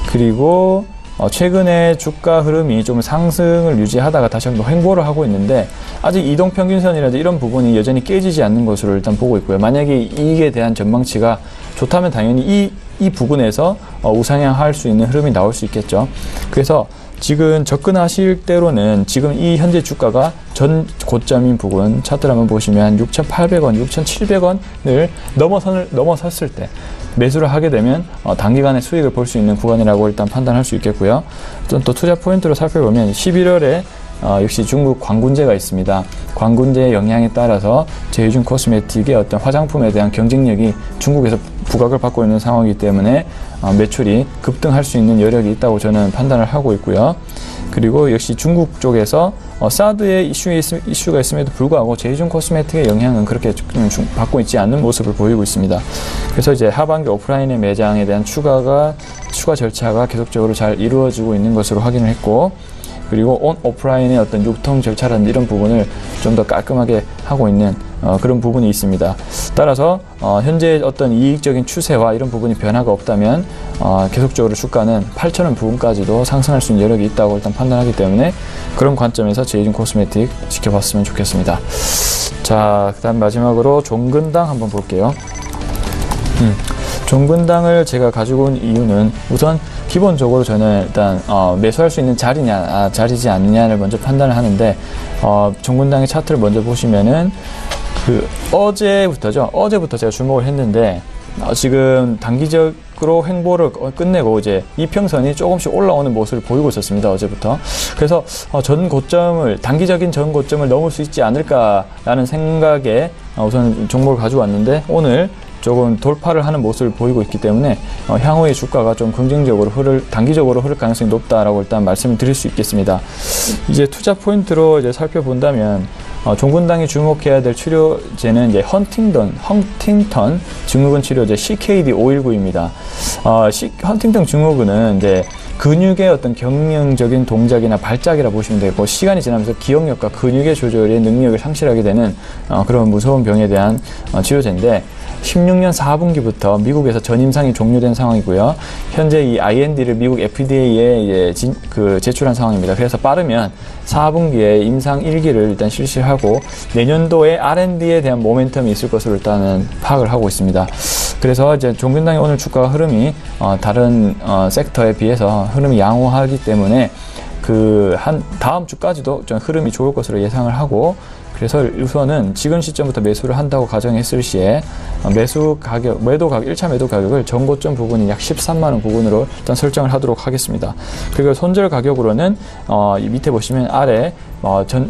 그리고 최근에 주가 흐름이 좀 상승을 유지하다가 다시 한번 횡보를 하고 있는데 아직 이동평균선이라든지 이런 부분이 여전히 깨지지 않는 것으로 일단 보고 있고요. 만약에 이익에 대한 전망치가 좋다면 당연히 이 부분에서 우상향할 수 있는 흐름이 나올 수 있겠죠. 그래서 지금 접근하실 때로는 지금 이 현재 주가가 전 고점인 부분 차트를 한번 보시면 6,800원, 6,700원을 넘어섰을 때 매수를 하게 되면 단기간에 수익을 볼 수 있는 구간이라고 일단 판단할 수 있겠고요. 또 투자 포인트로 살펴보면 11월에 역시 중국 광군제가 있습니다. 광군제의 영향에 따라서 제이준 코스메틱의 어떤 화장품에 대한 경쟁력이 중국에서 부각을 받고 있는 상황이기 때문에 매출이 급등할 수 있는 여력이 있다고 저는 판단을 하고 있고요. 그리고 역시 중국 쪽에서 사드의 이슈가 있음에도 불구하고 제이준 코스메틱의 영향은 그렇게 받고 있지 않는 모습을 보이고 있습니다. 그래서 이제 하반기 오프라인의 매장에 대한 추가 절차가 계속적으로 잘 이루어지고 있는 것으로 확인을 했고, 그리고 오프라인의 어떤 유통 절차라든지 이런 부분을 좀 더 깔끔하게 하고 있는 그런 부분이 있습니다. 따라서 현재 어떤 이익적인 추세와 이런 부분이 변화가 없다면 계속적으로 주가는 8,000원 부분까지도 상승할 수 있는 여력이 있다고 일단 판단하기 때문에 그런 관점에서 제이준 코스메틱 지켜봤으면 좋겠습니다. 자, 그다음 마지막으로 종근당 한번 볼게요. 종근당을 제가 가지고 온 이유는 우선 기본적으로 저는 일단 매수할 수 있는 자리지 않느냐를 먼저 판단을 하는데, 종근당의 차트를 먼저 보시면은 어제부터 제가 주목을 했는데 지금 단기적으로 횡보를 끝내고 이제 이평선이 조금씩 올라오는 모습을 보이고 있었습니다. 어제부터. 그래서 단기적인 전 고점을 넘을 수 있지 않을까라는 생각에 우선 종목을 가져왔는데 오늘 조금 돌파를 하는 모습을 보이고 있기 때문에 향후의 주가가 좀 긍정적으로 단기적으로 흐를 가능성이 높다라고 일단 말씀을 드릴 수 있겠습니다. 이제 투자 포인트로 이제 살펴본다면 종근당이 주목해야 될 치료제는 이제 헌팅턴 증후군 치료제 CKD519입니다. 헌팅턴 증후군은 이제 근육의 어떤 경영적인 동작이나 발작이라 보시면 되고, 시간이 지나면서 기억력과 근육의 조절의 능력을 상실하게 되는 그런 무서운 병에 대한 치료제인데, 16년 4분기부터 미국에서 전임상이 종료된 상황이고요. 현재 이 IND를 미국 FDA에 제출한 상황입니다. 그래서 빠르면 4분기에 임상 1기를 일단 실시하고 내년도에 R&D에 대한 모멘텀이 있을 것으로 일단은 파악을 하고 있습니다. 그래서 이제 종균당의 오늘 주가 흐름이 다른 섹터에 비해서 흐름이 양호하기 때문에 다음 주까지도 좀 흐름이 좋을 것으로 예상을 하고, 그래서 우선은 지금 시점부터 매수를 한다고 가정했을 시에 매도 가격, 1차 매도 가격을 전고점 부분이 약 13만원 부근으로 일단 설정을 하도록 하겠습니다. 그리고 손절 가격으로는 이 밑에 보시면 아래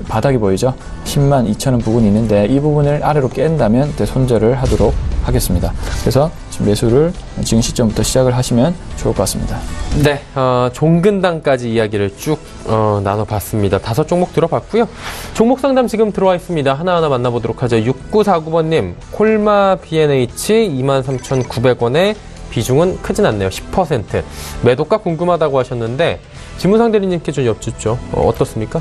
바닥이 보이죠? 10만 2천원 부분이 있는데 이 부분을 아래로 깬다면 손절을 하도록 하겠습니다. 그래서 지금 매수를 지금 시점부터 시작을 하시면 좋을 것 같습니다. 네, 종근당까지 이야기를 쭉 나눠봤습니다. 5종목 들어봤고요. 종목 상담 지금 들어와 있습니다. 하나하나 만나보도록 하죠. 6949번님, 콜마 B&H 23,900원에 비중은 크진 않네요. 10%. 매도가 궁금하다고 하셨는데 지문상 대리님께 좀 여쭙죠. 어떻습니까?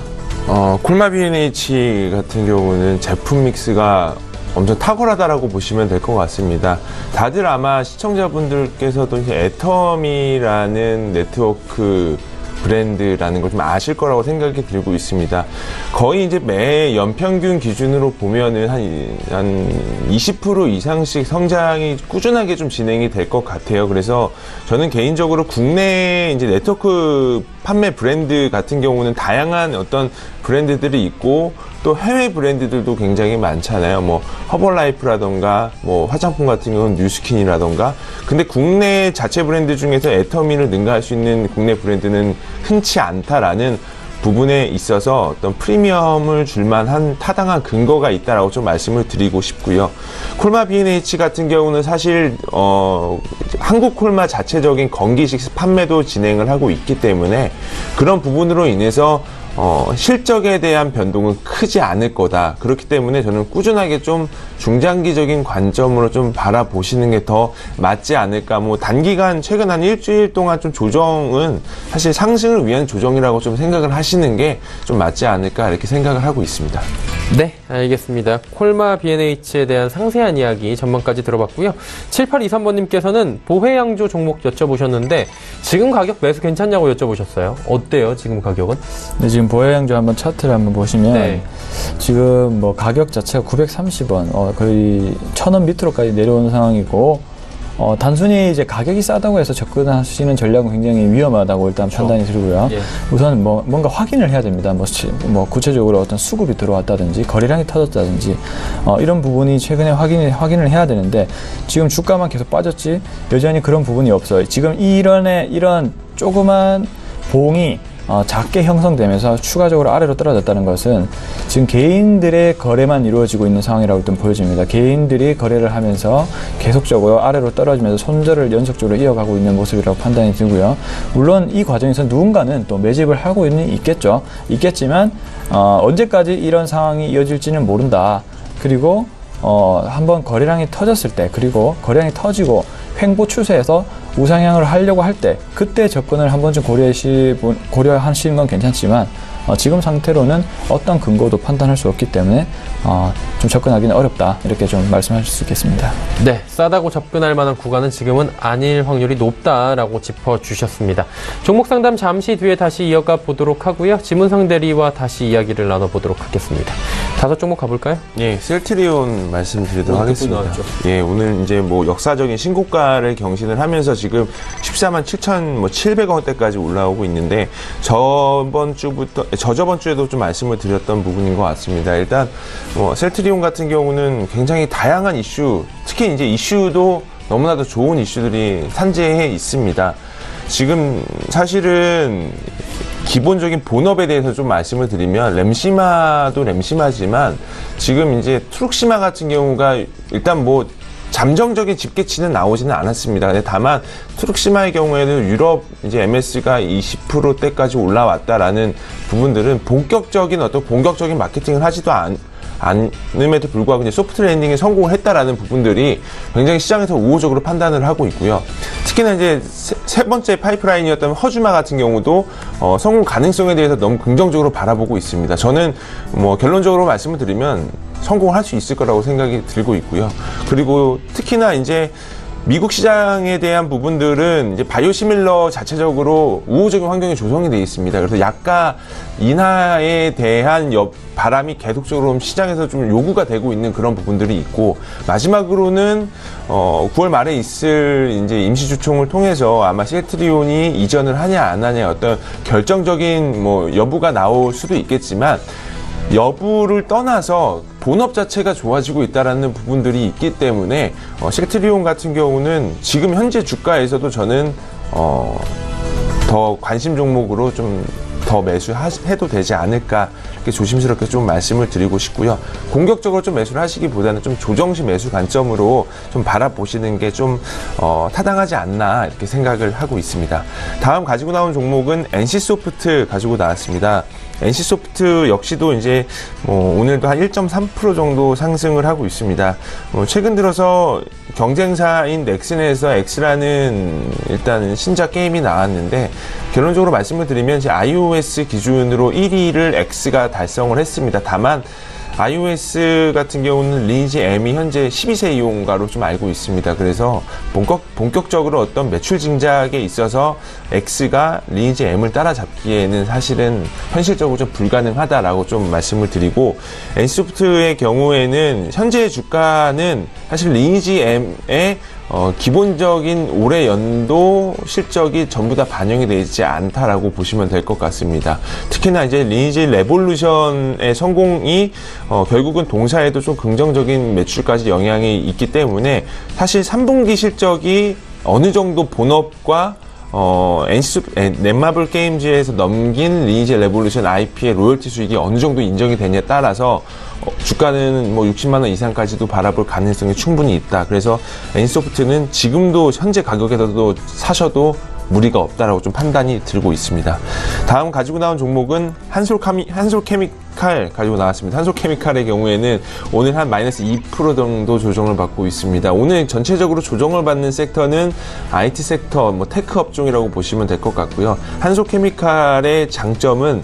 콜마 B&H 같은 경우는 제품 믹스가 엄청 탁월하다라고 보시면 될 것 같습니다. 다들 아마 시청자분들께서도 애텀이라는 네트워크 브랜드라는 걸 좀 아실 거라고 생각이 들고 있습니다. 거의 이제 매 연평균 기준으로 보면은 한 20% 이상씩 성장이 꾸준하게 좀 진행이 될 것 같아요. 그래서 저는 개인적으로 국내 이제 네트워크 판매 브랜드 같은 경우는 다양한 어떤 브랜드들이 있고 또 해외 브랜드들도 굉장히 많잖아요. 뭐 허벌라이프라던가 뭐 화장품 같은 경우는 뉴스킨이라던가. 근데 국내 자체 브랜드 중에서 애터미를 능가할 수 있는 국내 브랜드는 흔치 않다라는 부분에 있어서 어떤 프리미엄을 줄만한 타당한 근거가 있다라고 좀 말씀을 드리고 싶고요. 콜마 B&H 같은 경우는 사실 한국 콜마 자체적인 건기식 판매도 진행을 하고 있기 때문에 그런 부분으로 인해서 실적에 대한 변동은 크지 않을 거다. 그렇기 때문에 저는 꾸준하게 좀 중장기적인 관점으로 좀 바라보시는 게 더 맞지 않을까. 뭐 단기간 최근 한 일주일 동안 좀 조정은 사실 상승을 위한 조정이라고 좀 생각을 하시는 게 좀 맞지 않을까 이렇게 생각을 하고 있습니다. 네, 알겠습니다. 콜마 B&H에 대한 상세한 이야기 전망까지 들어봤고요. 7823번님께서는 보혜양조 종목 여쭤보셨는데 지금 가격 매수 괜찮냐고 여쭤보셨어요. 어때요, 지금 가격은? 네, 지금 보혜양조 한번 차트를 한번 보시면 네. 지금 뭐 가격 자체가 930원, 거의 1,000원 밑으로까지 내려오는 상황이고, 단순히 이제 가격이 싸다고 해서 접근하시는 전략은 굉장히 위험하다고 일단 그렇죠. 판단이 들고요. 예. 우선 뭔가 확인을 해야 됩니다. 뭐 구체적으로 어떤 수급이 들어왔다든지 거래량이 터졌다든지 이런 부분이 최근에 확인을 해야 되는데 지금 주가만 계속 빠졌지 여전히 그런 부분이 없어요. 지금 이런 조그만 봉이 작게 형성되면서 추가적으로 아래로 떨어졌다는 것은 지금 개인들의 거래만 이루어지고 있는 상황이라고 좀 보여집니다. 개인들이 거래를 하면서 계속적으로 아래로 떨어지면서 손절을 연속적으로 이어가고 있는 모습이라고 판단이 들고요. 물론 이 과정에서 누군가는 또 매집을 하고 있겠지만 언제까지 이런 상황이 이어질지는 모른다. 그리고 한번 거래량이 터졌을 때, 그리고 거래량이 터지고 횡보 추세에서 우상향을 하려고 할 때 그때 접근을 한 번쯤 고려하시는 건 괜찮지만 지금 상태로는 어떤 근거도 판단할 수 없기 때문에 좀 접근하기는 어렵다, 이렇게 좀 말씀하실 수 있겠습니다. 네, 싸다고 접근할 만한 구간은 지금은 아닐 확률이 높다라고 짚어주셨습니다. 종목 상담 잠시 뒤에 다시 이어가 보도록 하고요. 지문상 대리와 다시 이야기를 나눠보도록 하겠습니다. 5종목 가볼까요? 예, 셀트리온 말씀드리도록 하겠습니다. 예, 오늘 이제 뭐 역사적인 신고가를 경신을 하면서 지금 147,700원대까지 올라오고 있는데 저저번 주에도 좀 말씀을 드렸던 부분인 것 같습니다. 일단 셀트리온 같은 경우는 굉장히 다양한 이슈, 특히 이제 이슈도 너무나도 좋은 이슈들이 산재해 있습니다. 지금 사실은 기본적인 본업에 대해서 좀 말씀을 드리면 램시마도 램시마지만 지금 이제 트룩시마 같은 경우가 일단 뭐 잠정적인 집계치는 나오지는 않았습니다. 근데 다만 트룩시마의 경우에는 유럽 이제 MS가 20%대까지 올라왔다라는 부분들은 본격적인 마케팅을 하지도 않음에도 불구하고 이제 소프트 랜딩에 성공을 했다라는 부분들이 굉장히 시장에서 우호적으로 판단을 하고 있고요. 특히나 이제 세 번째 파이프라인이었던 허즈마 같은 경우도 성공 가능성에 대해서 너무 긍정적으로 바라보고 있습니다. 저는 뭐 결론적으로 말씀을 드리면 성공을 할 수 있을 거라고 생각이 들고 있고요. 그리고 특히나 이제 미국 시장에 대한 부분들은 이제 바이오시밀러 자체적으로 우호적인 환경이 조성이 되어 있습니다. 그래서 약가 인하에 대한 바람이 계속적으로 시장에서 좀 요구가 되고 있는 그런 부분들이 있고, 마지막으로는 9월 말에 있을 이제 임시주총을 통해서 아마 셀트리온이 이전을 하냐 안 하냐 어떤 결정적인 뭐 여부가 나올 수도 있겠지만, 여부를 떠나서 본업 자체가 좋아지고 있다는 부분들이 있기 때문에 셀트리온 같은 경우는 지금 현재 주가에서도 저는 더 관심 종목으로 좀 더 매수해도 되지 않을까, 이렇게 조심스럽게 좀 말씀을 드리고 싶고요. 공격적으로 좀 매수를 하시기보다는 좀 조정시 매수 관점으로 좀 바라보시는 게 좀 타당하지 않나, 이렇게 생각을 하고 있습니다. 다음 가지고 나온 종목은 NC소프트 가지고 나왔습니다. NC소프트 역시도 이제 오늘도 한 1.3% 정도 상승을 하고 있습니다. 최근 들어서 경쟁사인 넥슨에서 X라는 일단 신작 게임이 나왔는데, 결론적으로 말씀을 드리면 이제 iOS 기준으로 1위를 X가 달성을 했습니다. 다만 iOS 같은 경우는 리니지 M이 현재 12세 이용가로 좀 알고 있습니다. 그래서 본격적으로 어떤 매출 증작에 있어서 X가 리니지 M을 따라잡기에는 사실은 현실적으로 좀 불가능하다라고 좀 말씀을 드리고, NC소프트의 경우에는 현재 주가는 사실 리니지 M의 기본적인 올해 연도 실적이 전부 다 반영이 되지 않다라고 보시면 될 것 같습니다. 특히나 이제 리니지 레볼루션의 성공이 결국은 동사에도 좀 긍정적인 매출까지 영향이 있기 때문에, 사실 3분기 실적이 어느 정도 본업과 넷마블 게임즈에서 넘긴 리니지 레볼루션 IP의 로열티 수익이 어느 정도 인정이 되냐에 따라서 주가는 뭐 60만원 이상까지도 바라볼 가능성이 충분히 있다. 그래서 NC소프트는 지금도 현재 가격에서도 사셔도 무리가 없다라고 좀 판단이 들고 있습니다. 다음 가지고 나온 종목은 한솔케미칼 가지고 나왔습니다. 한솔케미칼의 경우에는 오늘 한 마이너스 2% 정도 조정을 받고 있습니다. 오늘 전체적으로 조정을 받는 섹터는 IT 섹터, 뭐 테크 업종이라고 보시면 될 것 같고요. 한솔케미칼의 장점은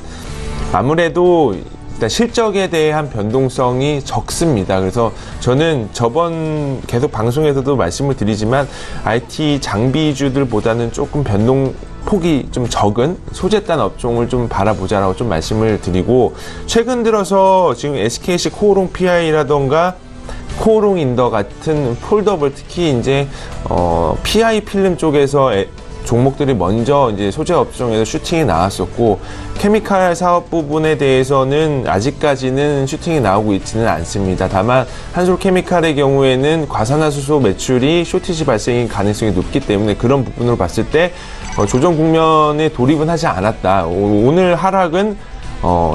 아무래도 일단 실적에 대한 변동성이 적습니다. 그래서 저는 저번 계속 방송에서도 말씀을 드리지만 IT 장비주들보다는 조금 변동 폭이 좀 적은 소재단 업종을 좀 바라보자라고 좀 말씀을 드리고, 최근 들어서 지금 SKC 코오롱 PI라던가 코오롱 인더 같은 폴더블, 특히 이제 PI 필름 쪽에서 종목들이 먼저 이제 소재 업종에서 슈팅이 나왔었고, 케미칼 사업 부분에 대해서는 아직까지는 슈팅이 나오고 있지는 않습니다. 다만 한솔케미칼의 경우에는 과산화수소 매출이 쇼티지 발생의 가능성이 높기 때문에 그런 부분으로 봤을 때 조정 국면에 돌입은 하지 않았다. 오늘 하락은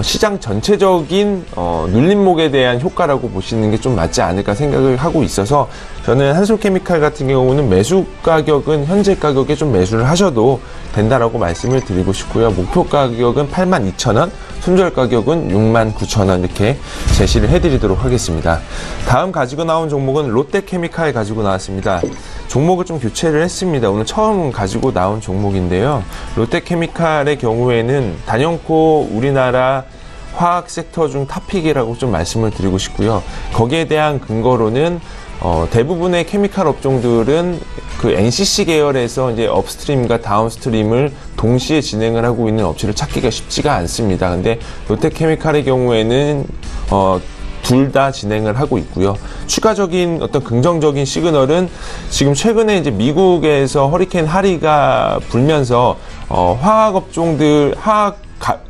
시장 전체적인 눌림목에 대한 효과라고 보시는 게 좀 맞지 않을까 생각을 하고 있어서, 저는 한솔케미칼 같은 경우는 매수 가격은 현재 가격에 좀 매수를 하셔도 된다라고 말씀을 드리고 싶고요. 목표 가격은 82,000원, 손절 가격은 69,000원 이렇게 제시를 해드리도록 하겠습니다. 다음 가지고 나온 종목은 롯데케미칼 가지고 나왔습니다. 종목을 좀 교체를 했습니다. 오늘 처음 가지고 나온 종목인데요. 롯데케미칼의 경우에는 단연코 우리나라 화학 섹터 중 탑픽이라고 좀 말씀을 드리고 싶고요. 거기에 대한 근거로는 대부분의 케미칼 업종들은 그 NCC 계열에서 이제 업스트림과 다운스트림을 동시에 진행을 하고 있는 업체를 찾기가 쉽지가 않습니다. 근데 롯데케미칼의 경우에는 둘 다 진행을 하고 있고요. 추가적인 어떤 긍정적인 시그널은 지금 최근에 이제 미국에서 허리케인 하리가 불면서 화학 업종들,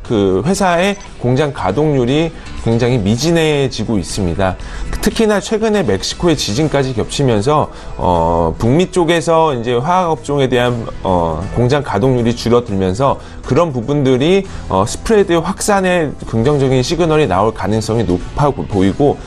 그 회사의 공장 가동률이 굉장히 미진해지고 있습니다. 특히나 최근에 멕시코의 지진까지 겹치면서 북미 쪽에서 이제 화학 업종에 대한 공장 가동률이 줄어들면서 그런 부분들이 스프레드 확산의 긍정적인 시그널이 나올 가능성이 높아 보이고,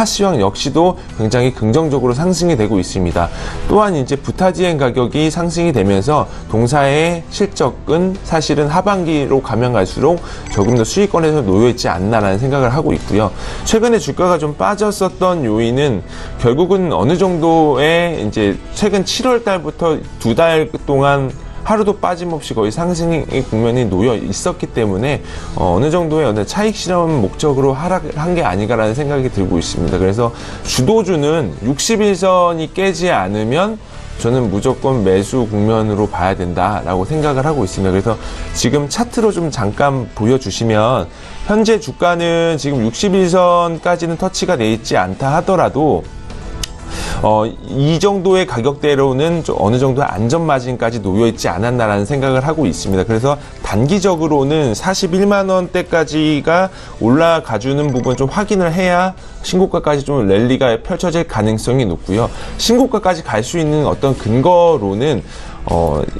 파시황 역시도 굉장히 긍정적으로 상승이 되고 있습니다. 또한 이제 부타디엔 가격이 상승이 되면서 동사의 실적은 사실은 하반기로 가면 갈수록 조금 더 수익권에서 놓여있지 않나라는 생각을 하고 있고요. 최근에 주가가 좀 빠졌었던 요인은 결국은 어느 정도의 이제 최근 7월 달부터 2달 동안 하루도 빠짐없이 거의 상승의 국면이 놓여 있었기 때문에 어느 정도의 어느 차익 실현 목적으로 하락한 게 아닌가라는 생각이 들고 있습니다. 그래서 주도주는 60일선이 깨지 않으면 저는 무조건 매수 국면으로 봐야 된다라고 생각을 하고 있습니다. 그래서 지금 차트로 좀 잠깐 보여주시면 현재 주가는 지금 60일선까지는 터치가 돼 있지 않다 하더라도 이 정도의 가격대로는 좀 어느 정도의 안전마진까지 놓여있지 않았나라는 생각을 하고 있습니다. 그래서 단기적으로는 41만 원대까지가 올라가주는 부분 좀 확인을 해야 신고가까지 좀 랠리가 펼쳐질 가능성이 높고요. 신고가까지 갈 수 있는 어떤 근거로는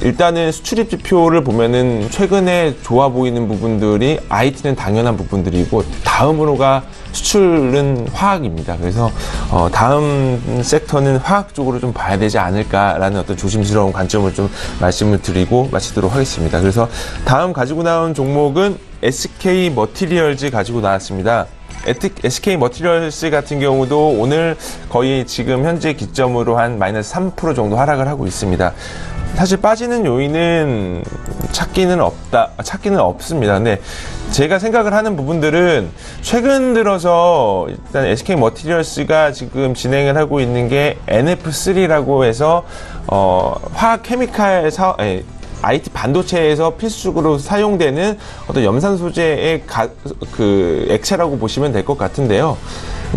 일단은 수출입 지표를 보면은 최근에 좋아 보이는 부분들이 IT는 당연한 부분들이고 다음으로가 수출은 화학입니다. 그래서 다음 섹터는 화학 쪽으로 좀 봐야 되지 않을까라는 어떤 조심스러운 관점을 좀 말씀을 드리고 마치도록 하겠습니다. 그래서 다음 가지고 나온 종목은 SK 머티리얼즈 가지고 나왔습니다. SK 머티리얼스 같은 경우도 오늘 거의 지금 현재 기점으로 한 마이너스 3% 정도 하락을 하고 있습니다. 사실 빠지는 요인은 찾기는 없습니다. 근데 제가 생각을 하는 부분들은 최근 들어서 일단 SK 머티리얼스가 지금 진행을 하고 있는 게 NF3라고 해서 화학 케미칼 IT 반도체에서 필수적으로 사용되는 어떤 염산 소재의 액체라고 보시면 될 것 같은데요.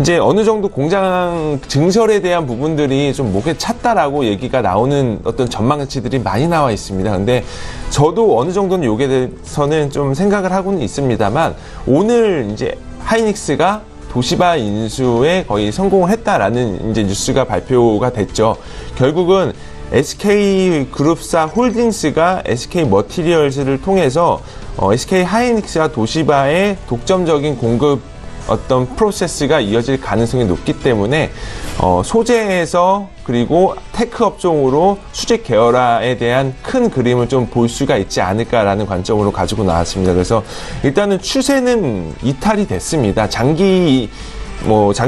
이제 어느 정도 공장 증설에 대한 부분들이 좀 목에 찼다라고 얘기가 나오는 어떤 전망치들이 많이 나와 있습니다. 근데 저도 어느 정도는 여기에 대해서는 좀 생각을 하고는 있습니다만 오늘 이제 하이닉스가 도시바 인수에 거의 성공을 했다라는 이제 뉴스가 발표가 됐죠. 결국은 SK그룹사 홀딩스가 SK 머티리얼즈를 통해서 SK 하이닉스와 도시바의 독점적인 공급 어떤 프로세스가 이어질 가능성이 높기 때문에 소재에서 그리고 테크 업종으로 수직 계열화에 대한 큰 그림을 좀 볼 수가 있지 않을까라는 관점으로 가지고 나왔습니다. 그래서 일단은 추세는 이탈이 됐습니다. 장기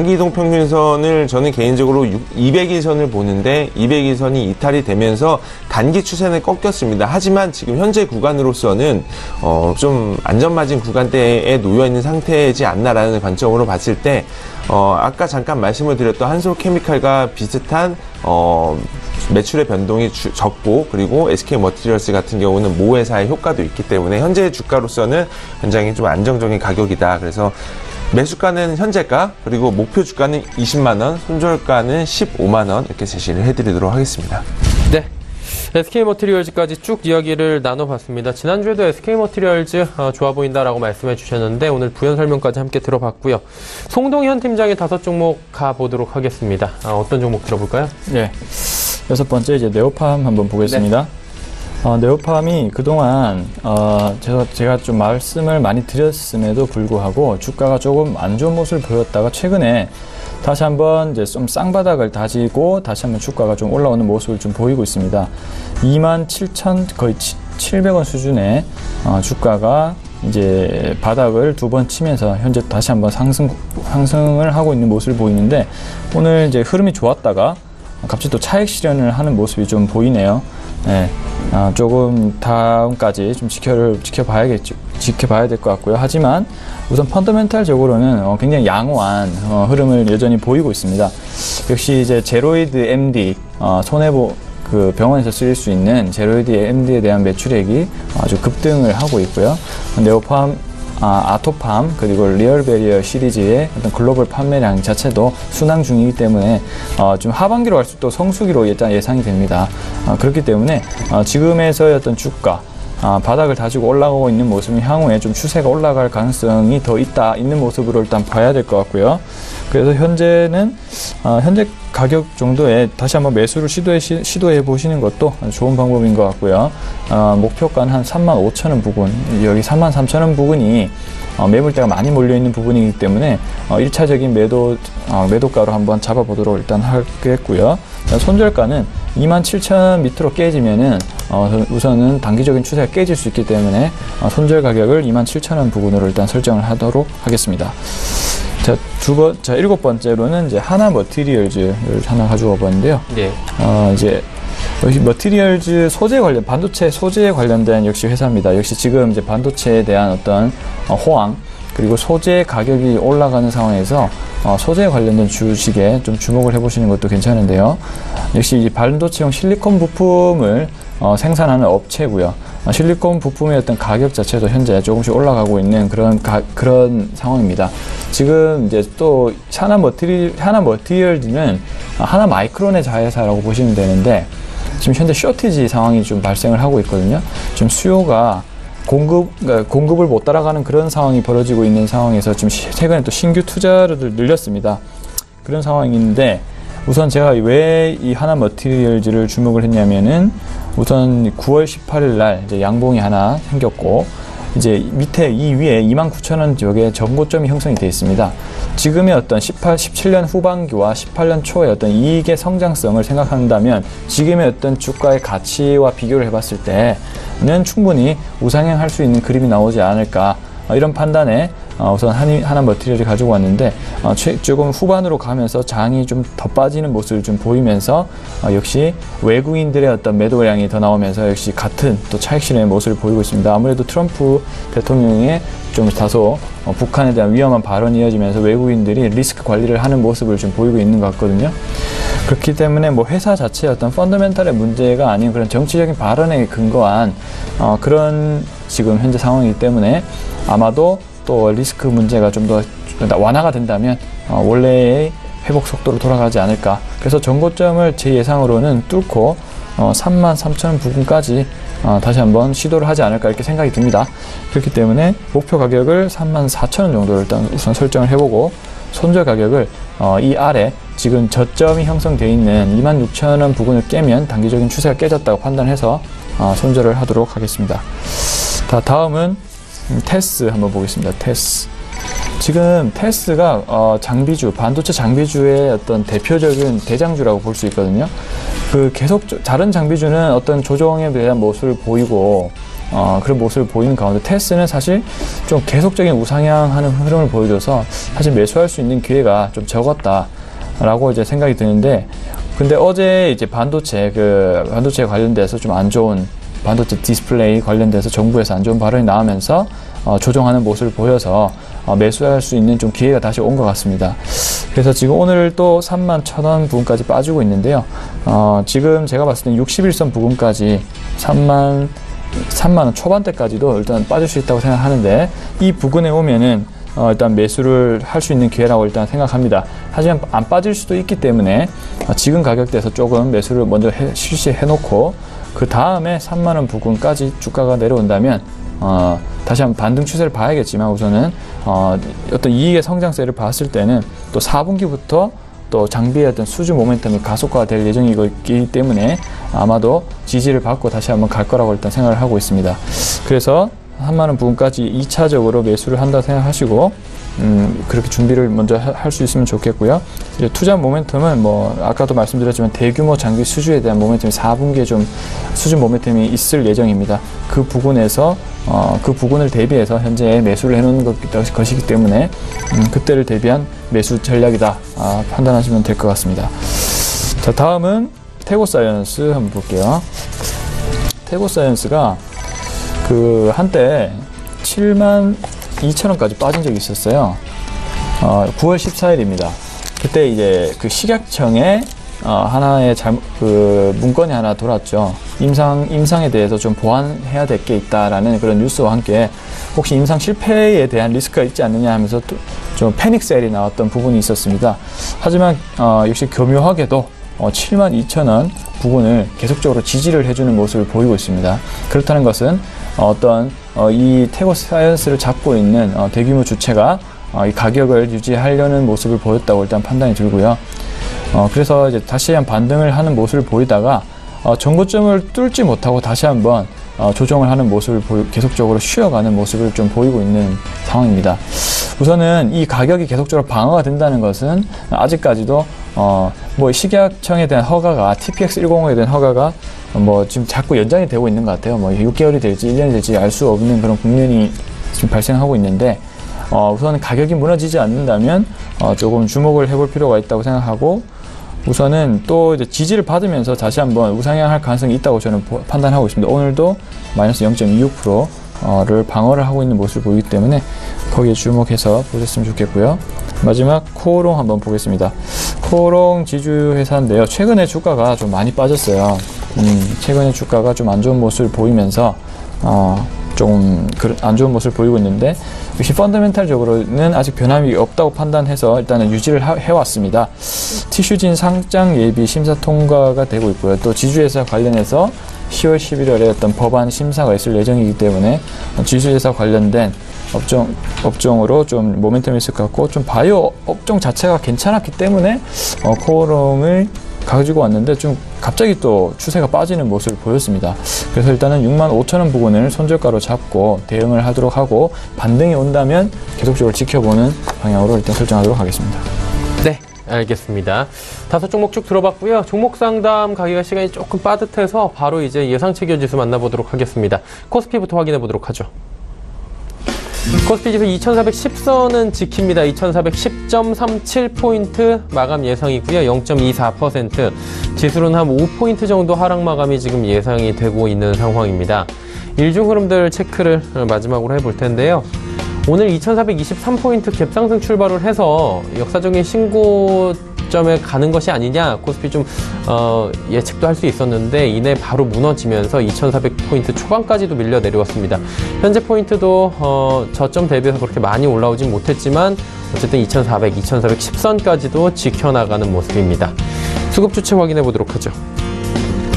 이동 평균선을 저는 개인적으로 200일선을 보는데 200일선이 이탈이 되면서 단기 추세는 꺾였습니다. 하지만 지금 현재 구간으로서는 좀 안전마진 구간대에 놓여있는 상태이지 않나라는 관점으로 봤을 때 아까 잠깐 말씀을 드렸던 한솔케미칼과 비슷한 매출의 변동이 적고 그리고 SK 머티리얼스 같은 경우는 모 회사의 효과도 있기 때문에 현재 주가로서는 굉장히 좀 안정적인 가격이다. 그래서 매수가는 현재가 그리고 목표 주가는 20만원, 손절가는 15만원 이렇게 제시를 해드리도록 하겠습니다. 네. SK 머티리얼즈까지 쭉 이야기를 나눠봤습니다. 지난주에도 SK 머티리얼즈 좋아 보인다라고 말씀해 주셨는데 오늘 부연 설명까지 함께 들어봤고요. 송동현 팀장의 5종목 가보도록 하겠습니다. 어떤 종목 들어볼까요? 네. 6번째 이제 네오팜 한번 보겠습니다. 네. 네오팜이 그동안 제가 좀 말씀을 많이 드렸음에도 불구하고 주가가 조금 안 좋은 모습을 보였다가 최근에 다시 한번 이제 좀 쌍바닥을 다지고 다시 한번 주가가 좀 올라오는 모습을 좀 보이고 있습니다. 27,000 거의 700원 수준의 주가가 이제 바닥을 2번 치면서 현재 다시 한번 상승을 하고 있는 모습을 보이는데 오늘 이제 흐름이 좋았다가 갑자기 또 차익 실현을 하는 모습이 좀 보이네요. 네. 조금 다음까지 좀 지켜봐야 될 것 같고요. 하지만 우선 펀더멘탈적으로는 굉장히 양호한 흐름을 여전히 보이고 있습니다. 역시 이제 제로이드 MD 병원에서 쓰일 수 있는 제로이드 MD에 대한 매출액이 아주 급등을 하고 있고요. 네오팜, 아토팜 그리고 리얼베리어 시리즈의 어떤 글로벌 판매량 자체도 순항 중이기 때문에 좀 하반기로 갈수록 또 성수기로 일단 예상이 됩니다. 그렇기 때문에 지금에서의 어떤 주가 바닥을 다지고 올라가고 있는 모습은 향후에 좀 추세가 올라갈 가능성이 더 있는 모습으로 일단 봐야 될 것 같고요. 그래서 현재는 현재 가격 정도에 다시 한번 매수를 시도해 보시는 것도 좋은 방법인 것 같고요. 목표가는 한 35,000원 부근, 여기 33,000원 부근이 매물대가 많이 몰려있는 부분이기 때문에 1차적인 매도가로 한번 잡아보도록 일단 하겠고요. 손절가는 27,000원 밑으로 깨지면은 우선은 단기적인 추세가 깨질 수 있기 때문에 손절 가격을 27,000원 부근으로 일단 설정을 하도록 하겠습니다. 자, 일곱 번째로는 이제 하나 머티리얼즈를 하나 가져와 봤는데요. 네. 이제 여기 머티리얼즈 반도체 소재에 관련된 역시 회사입니다. 역시 지금 이제 반도체에 대한 어떤 호황, 그리고 소재 가격이 올라가는 상황에서 소재에 관련된 주식에 좀 주목을 해보시는 것도 괜찮은데요. 역시 이 반도체용 실리콘 부품을 생산하는 업체고요. 실리콘 부품의 어떤 가격 자체도 현재 조금씩 올라가고 있는 그런 상황입니다. 지금 이제 또 하나 머티리얼즈는 하나 마이크론의 자회사라고 보시면 되는데, 지금 현재 쇼티지 상황이 좀 발생을 하고 있거든요. 지금 수요가 공급을 못 따라가는 그런 상황이 벌어지고 있는 상황에서 지금 최근에 또 신규 투자를 늘렸습니다. 그런 상황인데, 우선 제가 왜 이 하나 머티리얼즈를 주목을 했냐면은, 우선 9월 18일 날 이제 양봉이 하나 생겼고, 이제 밑에 이 위에 29,000원 지역에 전고점이 형성이 되어 있습니다. 지금의 어떤 17년 후반기와 18년 초의 어떤 이익의 성장성을 생각한다면 지금의 어떤 주가의 가치와 비교를 해봤을 때는 충분히 우상향할 수 있는 그림이 나오지 않을까, 이런 판단에 우선 하나 머티리얼을 가지고 왔는데, 조금 후반으로 가면서 장이 좀 더 빠지는 모습을 좀 보이면서 역시 외국인들의 어떤 매도량이 더 나오면서 역시 같은 또 차익 실현의 모습을 보이고 있습니다. 아무래도 트럼프 대통령의 좀 다소 북한에 대한 위험한 발언이 이어지면서 외국인들이 리스크 관리를 하는 모습을 좀 보이고 있는 것 같거든요. 그렇기 때문에 뭐 회사 자체의 어떤 펀더멘탈의 문제가 아닌 그런 정치적인 발언에 근거한 그런 지금 현재 상황이기 때문에 아마도 또 리스크 문제가 좀 더 완화가 된다면 원래의 회복 속도로 돌아가지 않을까. 그래서 전고점을 제 예상으로는 뚫고 33,000원 부근까지 다시 한번 시도를 하지 않을까 이렇게 생각이 듭니다. 그렇기 때문에 목표 가격을 34,000원 정도를 일단 우선 설정을 해보고, 손절 가격을 이 아래 지금 저점이 형성되어 있는 26,000원 부근을 깨면 단기적인 추세가 깨졌다고 판단해서 손절을 하도록 하겠습니다. 다음은 테스 한번 보겠습니다. 테스. 지금 테스가 반도체 장비주의 어떤 대표적인 대장주라고 볼 수 있거든요. 다른 장비주는 어떤 조정에 대한 모습을 보이고 그런 모습을 보이는 가운데 테스는 사실 좀 계속적인 우상향하는 흐름을 보여줘서 사실 매수할 수 있는 기회가 좀 적었다라고 이제 생각이 드는데, 근데 어제 이제 반도체에 관련돼서 좀 안 좋은 반도체 디스플레이 관련돼서 정부에서 안 좋은 발언이 나오면서 조정하는 모습을 보여서 매수할 수 있는 좀 기회가 다시 온 것 같습니다. 그래서 지금 오늘 또 31,000원 부근까지 빠지고 있는데요. 지금 제가 봤을 때 61선 부근까지 3만원 초반대까지도 일단 빠질 수 있다고 생각하는데, 이 부근에 오면은 일단 매수를 할 수 있는 기회라고 일단 생각합니다. 하지만 안 빠질 수도 있기 때문에 지금 가격대에서 조금 매수를 먼저 실시해 놓고, 그 다음에 3만원 부근까지 주가가 내려온다면 다시 한번 반등 추세를 봐야겠지만, 우선은 어떤 이익의 성장세를 봤을 때는 또 4분기부터 또 장비의 어떤 수주 모멘텀이 가속화될 예정이기 때문에 아마도 지지를 받고 다시 한번 갈 거라고 일단 생각을 하고 있습니다. 그래서 3만원 부근까지 2차적으로 매수를 한다고 생각하시고, 그렇게 준비를 먼저 할 수 있으면 좋겠고요. 이제 투자 모멘텀은 뭐 아까도 말씀드렸지만 대규모 장비 수주에 대한 모멘텀이 4분기에 좀 수주 모멘텀이 있을 예정입니다. 그 부분에서 그 부분을 대비해서 현재 매수를 해놓는 것이기 때문에 그때를 대비한 매수 전략이다 판단하시면 될 것 같습니다. 자, 다음은 태고사이언스 한번 볼게요. 태고사이언스가 한때 72,000원까지 빠진 적이 있었어요. 9월 14일입니다. 그때 이제 식약청에 하나의 문건이 하나 돌았죠. 임상에 대해서 좀 보완해야 될 게 있다라는 그런 뉴스와 함께 혹시 임상 실패에 대한 리스크가 있지 않느냐 하면서 좀 패닉셀이 나왔던 부분이 있었습니다. 하지만 역시 교묘하게도 72,000원 부분을 계속적으로 지지를 해주는 모습을 보이고 있습니다. 그렇다는 것은 이 태고 사이언스를 잡고 있는 대규모 주체가 이 가격을 유지하려는 모습을 보였다고 일단 판단이 들고요. 그래서 이제 다시 한 반등을 하는 모습을 보이다가 전고점을 뚫지 못하고 다시 한번 조정을 하는 모습을 계속적으로 쉬어가는 모습을 좀 보이고 있는 상황입니다. 우선은 이 가격이 계속적으로 방어가 된다는 것은 아직까지도 뭐 식약청에 대한 허가가 TPX105에 대한 허가가 뭐 지금 자꾸 연장이 되고 있는 것 같아요. 뭐 6개월이 될지 1년이 될지 알 수 없는 그런 국면이 지금 발생하고 있는데 우선 가격이 무너지지 않는다면 조금 주목을 해볼 필요가 있다고 생각하고, 우선은 또 이제 지지를 받으면서 다시 한번 우상향할 가능성이 있다고 저는 판단하고 있습니다. 오늘도 마이너스 0.26%를 방어를 하고 있는 모습을 보이기 때문에 거기에 주목해서 보셨으면 좋겠고요. 마지막 코오롱 한번 보겠습니다. 코오롱 지주회사인데요. 최근에 주가가 좀 많이 빠졌어요. 최근에 주가가 좀 안 좋은 모습을 보이면서 조금 안 좋은 모습을 보이고 있는데, 역시 펀더멘탈적으로는 아직 변함이 없다고 판단해서 일단은 유지를 해왔습니다. 티슈진 상장 예비 심사 통과가 되고 있고요. 또 지주회사 관련해서 10월 11월에 어떤 법안 심사가 있을 예정이기 때문에 지주회사 관련된 업종으로 좀 모멘텀이 있을 것 같고, 좀 바이오 업종 자체가 괜찮았기 때문에 코오롱을 가지고 왔는데 좀 갑자기 또 추세가 빠지는 모습을 보였습니다. 그래서 일단은 65,000원 부근을 손절가로 잡고 대응을 하도록 하고, 반등이 온다면 계속적으로 지켜보는 방향으로 일단 설정하도록 하겠습니다. 네, 알겠습니다. 5종목 쭉 들어봤고요. 종목 상담 가기가 시간이 조금 빠듯해서 바로 이제 예상치 기준지수 만나보도록 하겠습니다. 코스피부터 확인해 보도록 하죠. 코스피 지수 2410선은 지킵니다. 2410.37포인트 마감 예상이고요. 0.24%. 지수는 한 5포인트 정도 하락 마감이 지금 예상이 되고 있는 상황입니다. 일중 흐름들 체크를 마지막으로 해볼 텐데요. 오늘 2423포인트 갭상승 출발을 해서 역사적인 신고점에 가는 것이 아니냐, 코스피 좀 예측도 할 수 있었는데 이내 바로 무너지면서 2400포인트 초반까지도 밀려 내려왔습니다. 현재 포인트도 저점 대비해서 그렇게 많이 올라오진 못했지만 어쨌든 2400, 2410선까지도 지켜나가는 모습입니다. 수급 주체 확인해 보도록 하죠.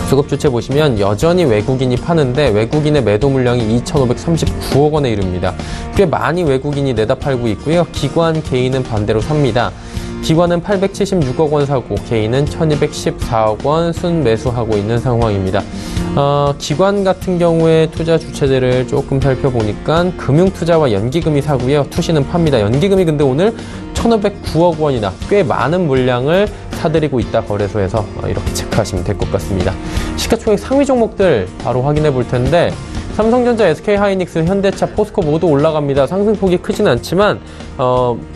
수급 주체 보시면 여전히 외국인이 파는데 외국인의 매도 물량이 2,539억 원에 이릅니다. 꽤 많이 외국인이 내다 팔고 있고요. 기관, 개인은 반대로 삽니다. 기관은 876억 원 사고 개인은 1214억 원 순매수하고 있는 상황입니다. 기관 같은 경우에 투자 주체들을 조금 살펴보니까 금융투자와 연기금이 사고요. 투시는 팝니다. 연기금이 근데 오늘 1,509억 원이나 꽤 많은 물량을 사들이고 있다, 거래소에서. 이렇게 체크하시면 될 것 같습니다. 시가총액 상위 종목들 바로 확인해 볼 텐데, 삼성전자, SK하이닉스, 현대차, 포스코 모두 올라갑니다. 상승폭이 크진 않지만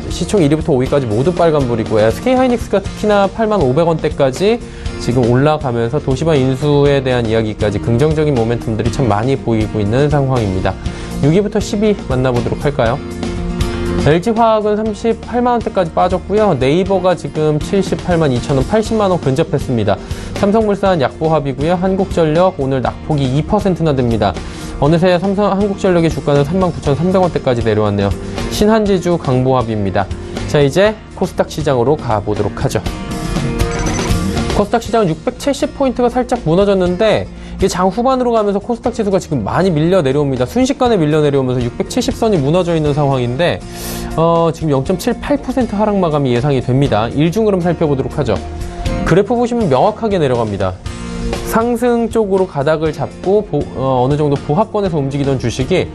시총 1위부터 5위까지 모두 빨간불이고, SK하이닉스가 특히나 85,500원대까지 지금 올라가면서 도시바 인수에 대한 이야기까지 긍정적인 모멘텀들이 참 많이 보이고 있는 상황입니다. 6위부터 10위 만나보도록 할까요? LG화학은 38만원대까지 빠졌고요. 네이버가 지금 78만 2천원, 80만원 근접했습니다. 삼성물산 약보합이고요. 한국전력 오늘 낙폭이 2%나 됩니다. 어느새 한국전력의 주가는 39,300원대까지 내려왔네요. 신한지주 강보합입니다. 자, 이제 코스닥 시장으로 가보도록 하죠. 코스닥 시장은 670포인트가 살짝 무너졌는데, 이게 장 후반으로 가면서 코스닥 지수가 지금 많이 밀려 내려옵니다. 순식간에 밀려 내려오면서 670선이 무너져 있는 상황인데, 지금 0.78% 하락 마감이 예상이 됩니다. 일중 흐름 살펴보도록 하죠. 그래프 보시면 명확하게 내려갑니다. 상승 쪽으로 가닥을 잡고 어느 정도 보합권에서 움직이던 주식이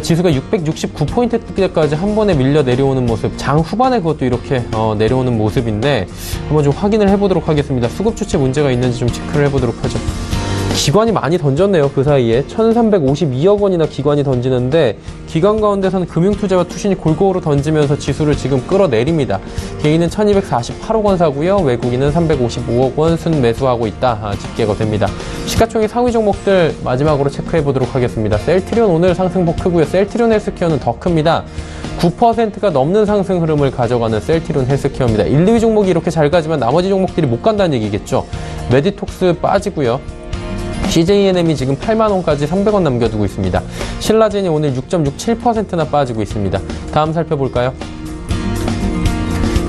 지수가 669포인트까지 한 번에 밀려 내려오는 모습, 장 후반에 그것도 이렇게 내려오는 모습인데 한번 좀 확인을 해보도록 하겠습니다. 수급 주체 문제가 있는지 좀 체크를 해보도록 하죠. 기관이 많이 던졌네요. 그 사이에 1,352억 원이나 기관이 던지는데, 기관 가운데서는 금융투자와 투신이 골고루 던지면서 지수를 지금 끌어내립니다. 개인은 1,248억 원 사고요. 외국인은 355억 원 순매수하고 있다, 집계가 됩니다. 시가총액 상위 종목들 마지막으로 체크해 보도록 하겠습니다. 셀트리온 오늘 상승폭 크고요. 셀트리온 헬스케어는 더 큽니다. 9%가 넘는 상승 흐름을 가져가는 셀트리온 헬스케어입니다. 1, 2위 종목이 이렇게 잘 가지만 나머지 종목들이 못 간다는 얘기겠죠. 메디톡스 빠지고요. CJNM이 지금 8만원까지 300원 남겨두고 있습니다. 신라젠이 오늘 6.67%나 빠지고 있습니다. 다음 살펴볼까요?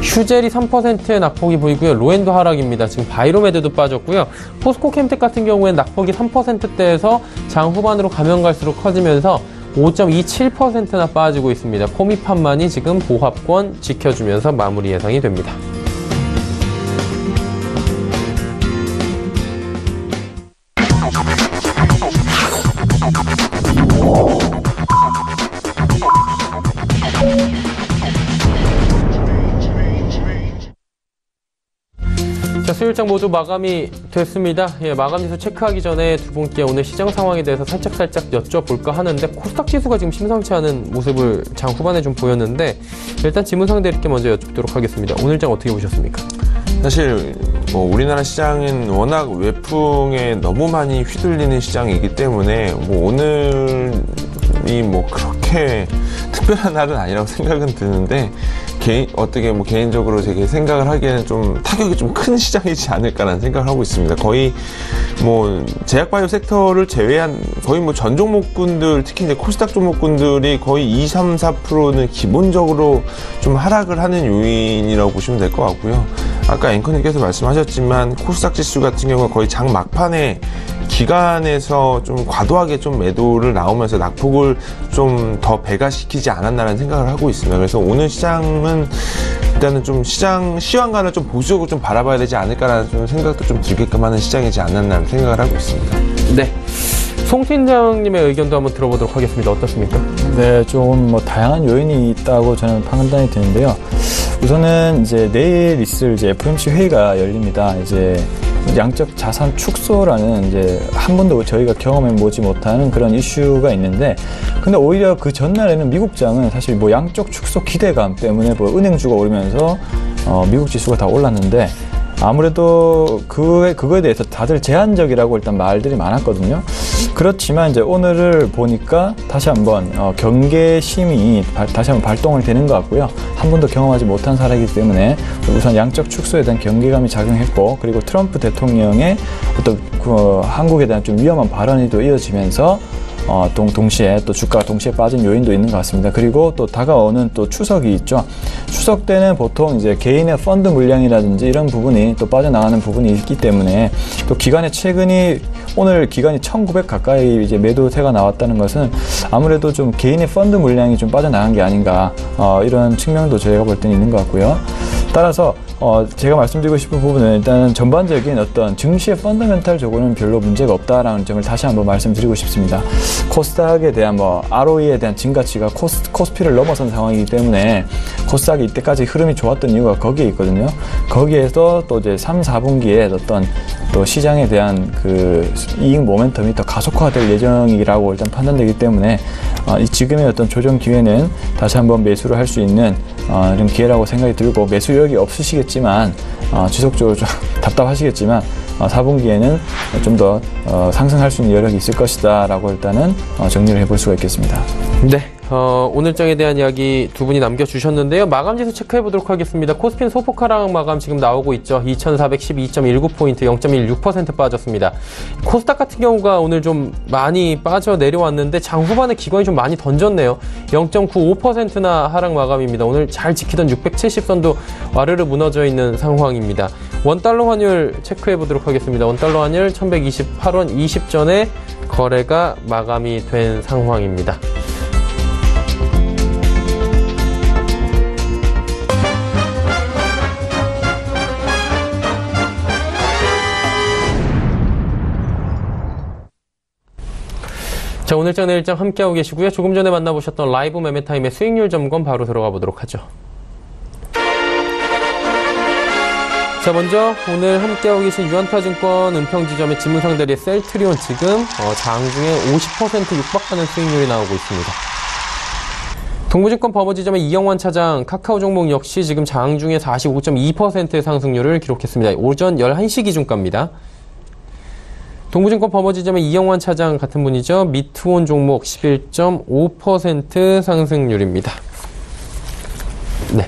휴젤이 3%의 낙폭이 보이고요. 로엔도 하락입니다. 지금 바이로메드도 빠졌고요. 포스코 캠텍 같은 경우에는 낙폭이 3%대에서 장 후반으로 가면 갈수록 커지면서 5.27%나 빠지고 있습니다. 코미팜만이 지금 보합권 지켜주면서 마무리 예상이 됩니다. 자, 수요일장 모두 마감이 됐습니다. 예, 마감지수 체크하기 전에 두 분께 오늘 시장 상황에 대해서 살짝 여쭤볼까 하는데, 코스닥 지수가 지금 심상치 않은 모습을 장 후반에 좀 보였는데, 일단 지문상대리께 먼저 여쭙도록 하겠습니다. 오늘 장 어떻게 보셨습니까? 사실 뭐 우리나라 시장은 워낙 외풍에 너무 많이 휘둘리는 시장이기 때문에 뭐 오늘이 뭐 그렇게 특별한 날은 아니라고 생각은 드는데, 어떻게 뭐 개인적으로 제가 생각을 하기에는 좀 타격이 좀 큰 시장이지 않을까라는 생각을 하고 있습니다. 거의 뭐 제약바이오 섹터를 제외한 거의 뭐 전 종목군들, 특히 이제 코스닥 종목군들이 거의 2, 3, 4%는 기본적으로 좀 하락을 하는 요인이라고 보시면 될 것 같고요. 아까 앵커님께서 말씀하셨지만 코스닥 지수 같은 경우는 거의 장 막판에 기간에서 좀 과도하게 좀 매도를 나오면서 낙폭을 좀 더 배가시키지 않았나라는 생각을 하고 있습니다. 그래서 오늘 시장은 일단은 좀 시장 시황관을 좀 보수적으로 좀 바라봐야 되지 않을까라는 좀 생각도 좀 들게끔 하는 시장이지 않았나 생각을 하고 있습니다. 네. 송 팀장님의 의견도 한번 들어보도록 하겠습니다. 어떻습니까? 네, 좀 뭐 다양한 요인이 있다고 저는 판단이 드는데요. 우선은 이제 내일 있을 이제 FOMC 회의가 열립니다. 이제 양적 자산 축소라는 이제 한 번도 저희가 경험해 보지 못하는 그런 이슈가 있는데, 근데 오히려 그 전날에는 미국장은 사실 뭐 양적 축소 기대감 때문에 뭐 은행주가 오르면서 미국 지수가 다 올랐는데, 아무래도 그거에 대해서 다들 제한적이라고 일단 말들이 많았거든요. 그렇지만 이제 오늘을 보니까 다시 한번 경계심이 다시 한번 발동을 되는 것 같고요. 한 번도 경험하지 못한 사례이기 때문에 우선 양적 축소에 대한 경계감이 작용했고, 그리고 트럼프 대통령의 어떤 한국에 대한 좀 위험한 발언이 또 이어지면서 동시에 또 주가가 동시에 빠진 요인도 있는 것 같습니다. 그리고 또 다가오는 또 추석이 있죠. 추석 때는 보통 이제 개인의 펀드 물량이라든지 이런 부분이 또 빠져나가는 부분이 있기 때문에, 또 오늘 기간이 1900 가까이 이제 매도세가 나왔다는 것은 아무래도 좀 개인의 펀드 물량이 좀 빠져나간 게 아닌가, 이런 측면도 저희가 볼 때는 있는 것 같고요. 따라서 제가 말씀드리고 싶은 부분은 일단은 전반적인 어떤 증시의 펀더멘탈적으로는 별로 문제가 없다라는 점을 다시 한번 말씀드리고 싶습니다. 코스닥에 대한 ROE에 대한 증가치가 코스피를 넘어선 상황이기 때문에 코스닥이 이때까지 흐름이 좋았던 이유가 거기에 있거든요. 거기에서 또 이제 3, 4분기에 어떤 또 시장에 대한 그 이익 모멘텀이 더 가속화될 예정이라고 일단 판단되기 때문에 지금의 어떤 조정 기회는 다시 한번 매수를 할 수 있는 이런 기회라고 생각이 들고, 매수 여력이 없으시겠지만 지속적으로 좀 답답하시겠지만 4분기에는 좀 더 상승할 수 있는 여력이 있을 것이다 라고 일단은 정리를 해볼 수가 있겠습니다. 네. 오늘 장에 대한 이야기 두 분이 남겨주셨는데요. 마감지수 체크해보도록 하겠습니다. 코스피는 소폭 하락 마감 지금 나오고 있죠. 2412.19포인트 0.16% 빠졌습니다. 코스닥 같은 경우가 오늘 좀 많이 빠져 내려왔는데 장 후반에 기관이 좀 많이 던졌네요. 0.95%나 하락 마감입니다. 오늘 잘 지키던 670선도 와르르 무너져 있는 상황입니다. 원달러 환율 체크해보도록 하겠습니다. 원달러 환율 1128원 20전에 거래가 마감이 된 상황입니다. 자, 오늘장 내일장 함께하고 계시고요. 조금 전에 만나보셨던 라이브 매매타임의 수익률 점검 바로 들어가 보도록 하죠. 자, 먼저 오늘 함께하고 계신 유한타증권 은평지점의 지문상대리의 셀트리온 지금 장중에 50% 육박하는 수익률이 나오고 있습니다. 동부증권 범어지점의 이영환 차장 카카오 종목 역시 지금 장중에 45.2%의 상승률을 기록했습니다. 오전 11시 기준가입니다. 동부증권 범어지점의 이영환 차장 같은 분이죠. 미트온 종목 11.5% 상승률입니다. 네.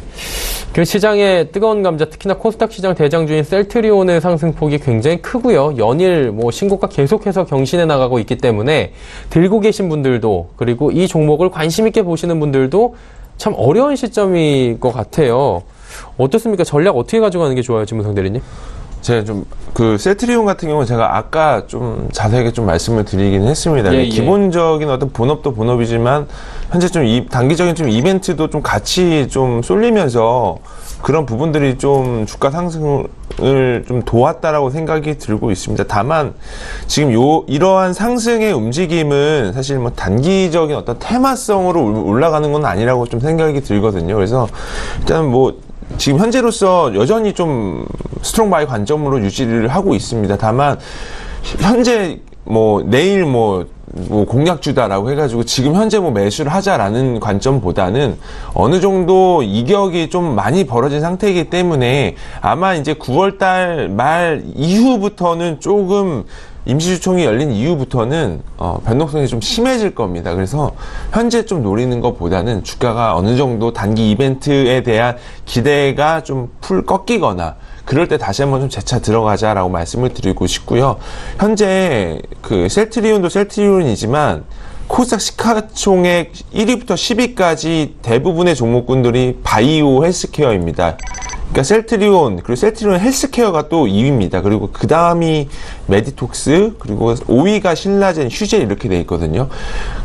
그 시장의 뜨거운 감자, 특히나 코스닥 시장 대장주인 셀트리온의 상승폭이 굉장히 크고요. 연일 신고가 계속해서 경신해 나가고 있기 때문에 들고 계신 분들도, 그리고 이 종목을 관심 있게 보시는 분들도 참 어려운 시점일 것 같아요. 어떻습니까? 전략 어떻게 가져가는 게 좋아요, 진무성 대리님? 제가 좀 그 셀트리온 같은 경우는 제가 아까 좀 자세하게 좀 말씀을 드리긴 했습니다. 예, 예. 기본적인 어떤 본업도 본업이지만 현재 좀 단기적인 좀 이벤트도 좀 같이 좀 쏠리면서 그런 부분들이 좀 주가 상승을 좀 도왔다라고 생각이 들고 있습니다. 다만 지금 이러한 상승의 움직임은 사실 뭐 단기적인 어떤 테마성으로 올라가는 건 아니라고 좀 생각이 들거든요. 그래서 일단 뭐 지금 현재로서 여전히 좀 스트롱 바이 관점으로 유지를 하고 있습니다. 다만 현재 뭐 내일 뭐 공략주다라고 해가지고 지금 현재 뭐 매수를 하자라는 관점보다는 어느 정도 이격이 좀 많이 벌어진 상태이기 때문에 아마 이제 9월달 말 이후부터는 조금 임시주총이 열린 이후부터는 변동성이 좀 심해질 겁니다. 그래서 현재 좀 노리는 것보다는 주가가 어느 정도 단기 이벤트에 대한 기대가 좀 꺾이거나 그럴 때 다시 한번 좀 재차 들어가자라고 말씀을 드리고 싶고요. 현재 그 셀트리온도 셀트리온이지만 코스닥 시가총액 1위부터 10위까지 대부분의 종목군들이 바이오 헬스케어입니다. 그러니까 셀트리온, 그리고 셀트리온 헬스케어가 또 2위입니다. 그리고 그 다음이 메디톡스, 그리고 5위가 신라젠, 휴젤 이렇게 돼 있거든요.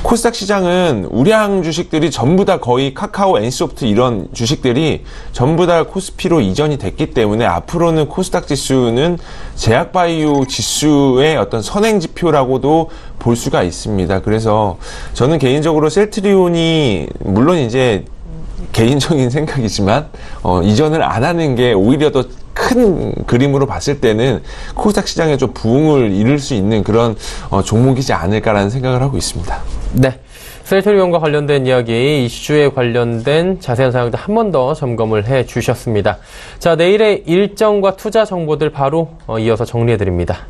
코스닥 시장은 우량 주식들이 전부 다 거의 카카오, NC소프트 이런 주식들이 전부 다 코스피로 이전이 됐기 때문에 앞으로는 코스닥 지수는 제약바이오 지수의 어떤 선행 지표라고도 볼 수가 있습니다. 그래서 저는 개인적으로 셀트리온이 물론 이제 개인적인 생각이지만 이전을 안 하는 게 오히려 더 큰 그림으로 봤을 때는 코스닥 시장에 좀 부흥을 이룰 수 있는 그런 종목이지 않을까라는 생각을 하고 있습니다. 네. 셀트리온과 관련된 이야기, 이슈에 관련된 자세한 사항들 한 번 더 점검을 해 주셨습니다. 자, 내일의 일정과 투자 정보들 바로 이어서 정리해 드립니다.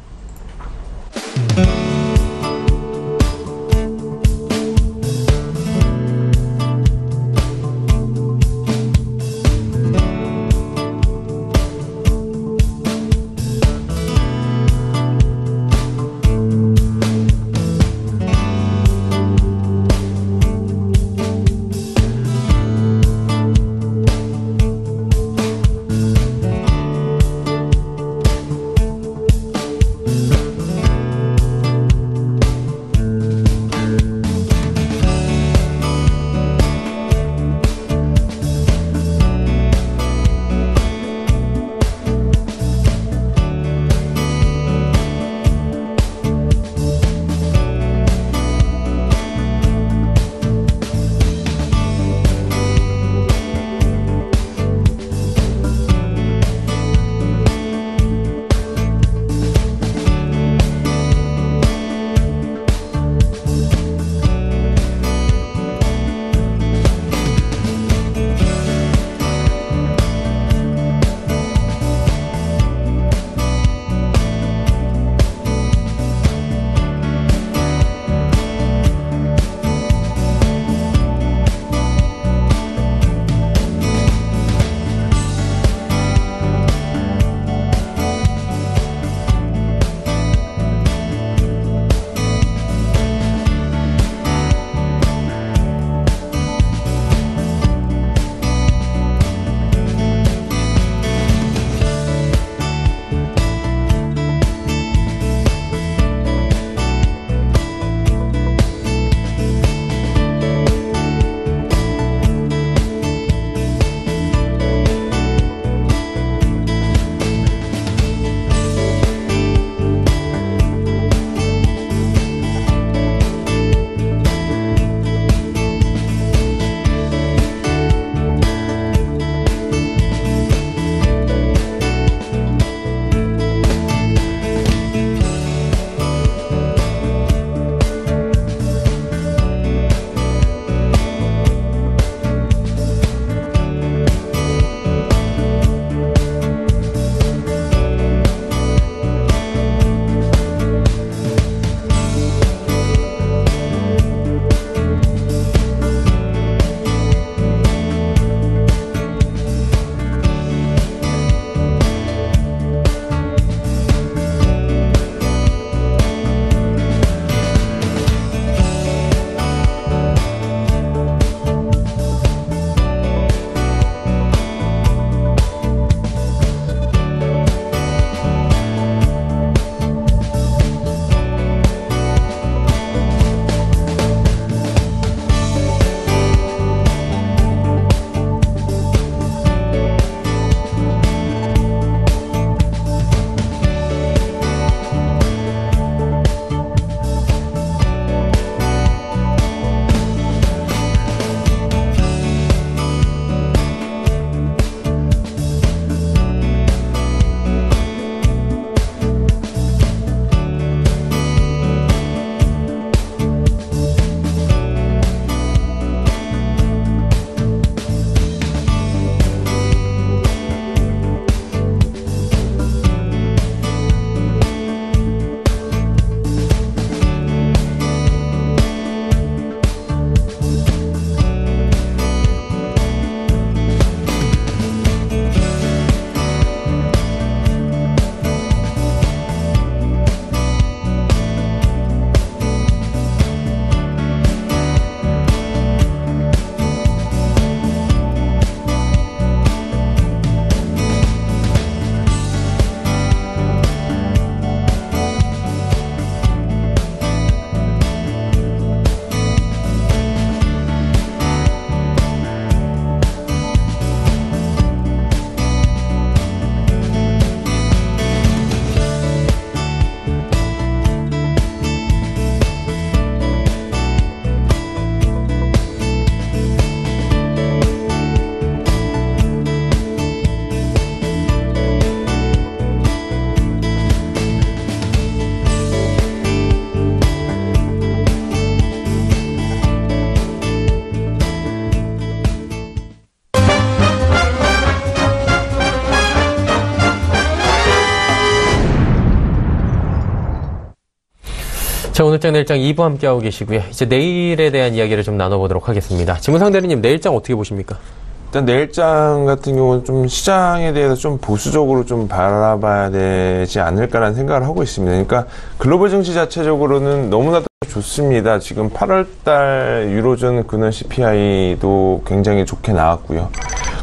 오늘장 내일장 2부 함께하고 계시고요. 이제 내일에 대한 이야기를 좀 나눠보도록 하겠습니다. 지문상 대리님, 내일장 어떻게 보십니까? 일단 내일장 같은 경우는 좀 시장에 대해서 좀 보수적으로 좀 바라봐야 되지 않을까라는 생각을 하고 있습니다. 그러니까 글로벌 증시 자체적으로는 너무나도 좋습니다. 지금 8월달 유로존 근원 CPI도 굉장히 좋게 나왔고요.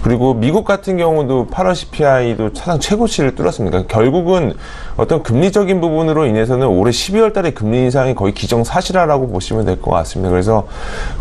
그리고 미국 같은 경우도 8월 CPI도 사상 최고치를 뚫었습니다. 그러니까 결국은 어떤 금리적인 부분으로 인해서는 올해 12월 달에 금리 인상이 거의 기정사실화라고 보시면 될 것 같습니다. 그래서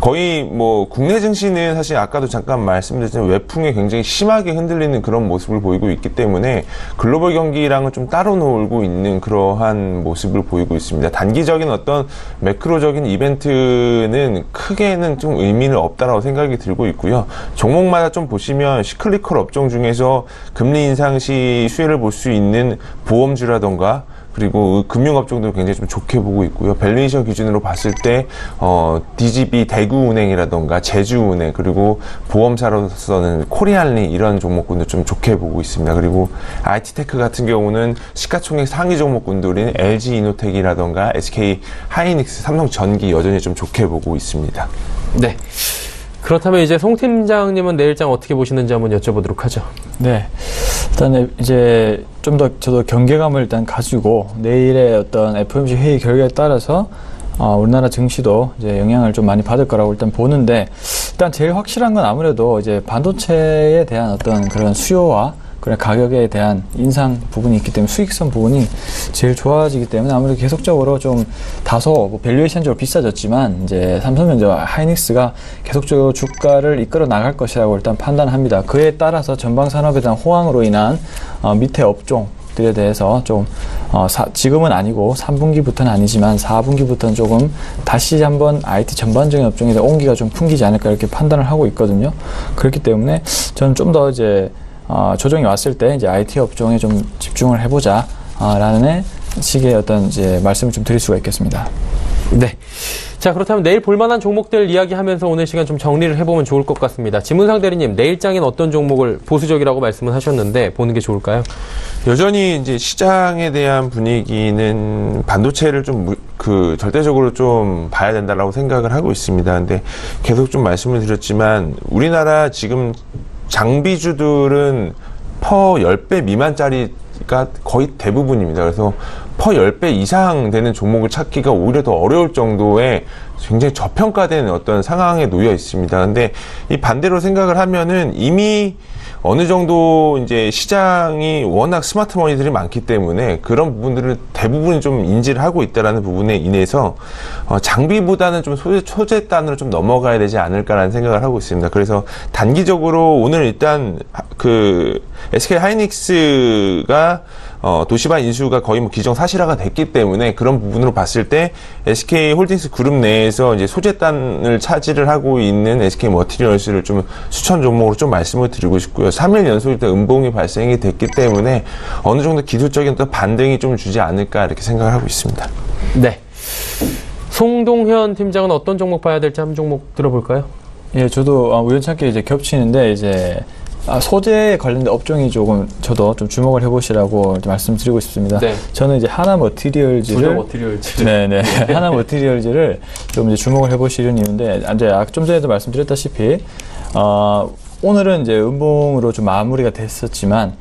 거의 뭐 국내 증시는 사실 아까도 잠깐 말씀드렸지만 외풍에 굉장히 심하게 흔들리는 그런 모습을 보이고 있기 때문에 글로벌 경기랑은 좀 따로 놀고 있는 그러한 모습을 보이고 있습니다. 단기적인 어떤 매크로적인 이벤트는 크게는 좀 의미는 없다라고 생각이 들고 있고요. 종목마다 좀 보시면 시클리컬 업종 중에서 금리 인상 시 수혜를 볼 수 있는 보험주라던가 그리고 금융업종도 굉장히 좀 좋게 보고 있고요. 밸류에이션 기준으로 봤을 때 DGB 대구은행이라던가 제주은행 그리고 보험사로서는 코리안리 이런 종목군도 좀 좋게 보고 있습니다. 그리고 IT테크 같은 경우는 시가총액 상위 종목군들인 LG이노텍이라던가 SK 하이닉스, 삼성전기 여전히 좀 좋게 보고 있습니다. 네. 그렇다면 이제 송 팀장님은 내일장 어떻게 보시는지 한번 여쭤보도록 하죠. 네. 일단 이제 좀 더 저도 경계감을 일단 가지고 내일의 어떤 FOMC 회의 결과에 따라서 우리나라 증시도 이제 영향을 좀 많이 받을 거라고 일단 보는데 일단 제일 확실한 건 아무래도 이제 반도체에 대한 어떤 그런 수요와 그런 가격에 대한 인상 부분이 있기 때문에 수익성 부분이 제일 좋아지기 때문에 아무래도 계속적으로 좀 다소 뭐 밸류에이션적으로 비싸졌지만 이제 삼성전자와 하이닉스가 계속적으로 주가를 이끌어 나갈 것이라고 일단 판단합니다. 그에 따라서 전방 산업에 대한 호황으로 인한 밑에 업종들에 대해서 좀 지금은 아니고 3분기부터는 아니지만 4분기부터는 조금 다시 한번 IT 전반적인 업종에 대한 온기가 좀 풍기지 않을까 이렇게 판단을 하고 있거든요. 그렇기 때문에 저는 좀 더 이제 조정이 왔을 때 이제 IT 업종에 좀 집중을 해보자 라는 식의 어떤 이제 말씀을 좀 드릴 수가 있겠습니다. 네. 자, 그렇다면 내일 볼만한 종목들 이야기하면서 오늘 시간 좀 정리를 해보면 좋을 것 같습니다. 지문상 대리님, 내일장엔 어떤 종목을 보수적이라고 말씀을 하셨는데 보는 게 좋을까요? 여전히 이제 시장에 대한 분위기는 반도체를 좀 절대적으로 좀 봐야 된다라고 생각을 하고 있습니다. 근데 계속 좀 말씀을 드렸지만 우리나라 지금 장비주들은 퍼 10배 미만짜리가 거의 대부분입니다. 그래서 퍼 10배 이상 되는 종목을 찾기가 오히려 더 어려울 정도의 굉장히 저평가된 어떤 상황에 놓여 있습니다. 근데 이 반대로 생각을 하면은 이미 어느 정도 이제 시장이 워낙 스마트머니들이 많기 때문에 그런 부분들을 대부분 좀 인지를 하고 있다라는 부분에 인해서 장비보다는 좀 소재단으로 좀 넘어가야 되지 않을까라는 생각을 하고 있습니다. 그래서 단기적으로 오늘 일단 SK 하이닉스가 도시바 인수가 거의 뭐 기정사실화가 됐기 때문에 그런 부분으로 봤을 때 SK 홀딩스 그룹 내에서 이제 소재단을 차지를 하고 있는 SK 머티리얼스를 좀 추천 종목으로 좀 말씀을 드리고 싶고요. 3일 연속 일단 음봉이 발생이 됐기 때문에 어느 정도 기술적인 또 반등이 좀 주지 않을까 이렇게 생각을 하고 있습니다. 네. 송동현 팀장은 어떤 종목 봐야 될지 한 종목 들어볼까요? 예, 저도 우연찮게 이제 겹치는데 이제 소재에 관련된 업종이 조금 저도 좀 주목을 해보시라고 말씀드리고 싶습니다. 네. 저는 이제 하나 머티리얼즈를 네네 하나 머티리얼즈를 좀 이제 주목을 해보시는 이유인데 이제 좀 전에도 말씀드렸다시피 오늘은 이제 음봉으로 좀 마무리가 됐었지만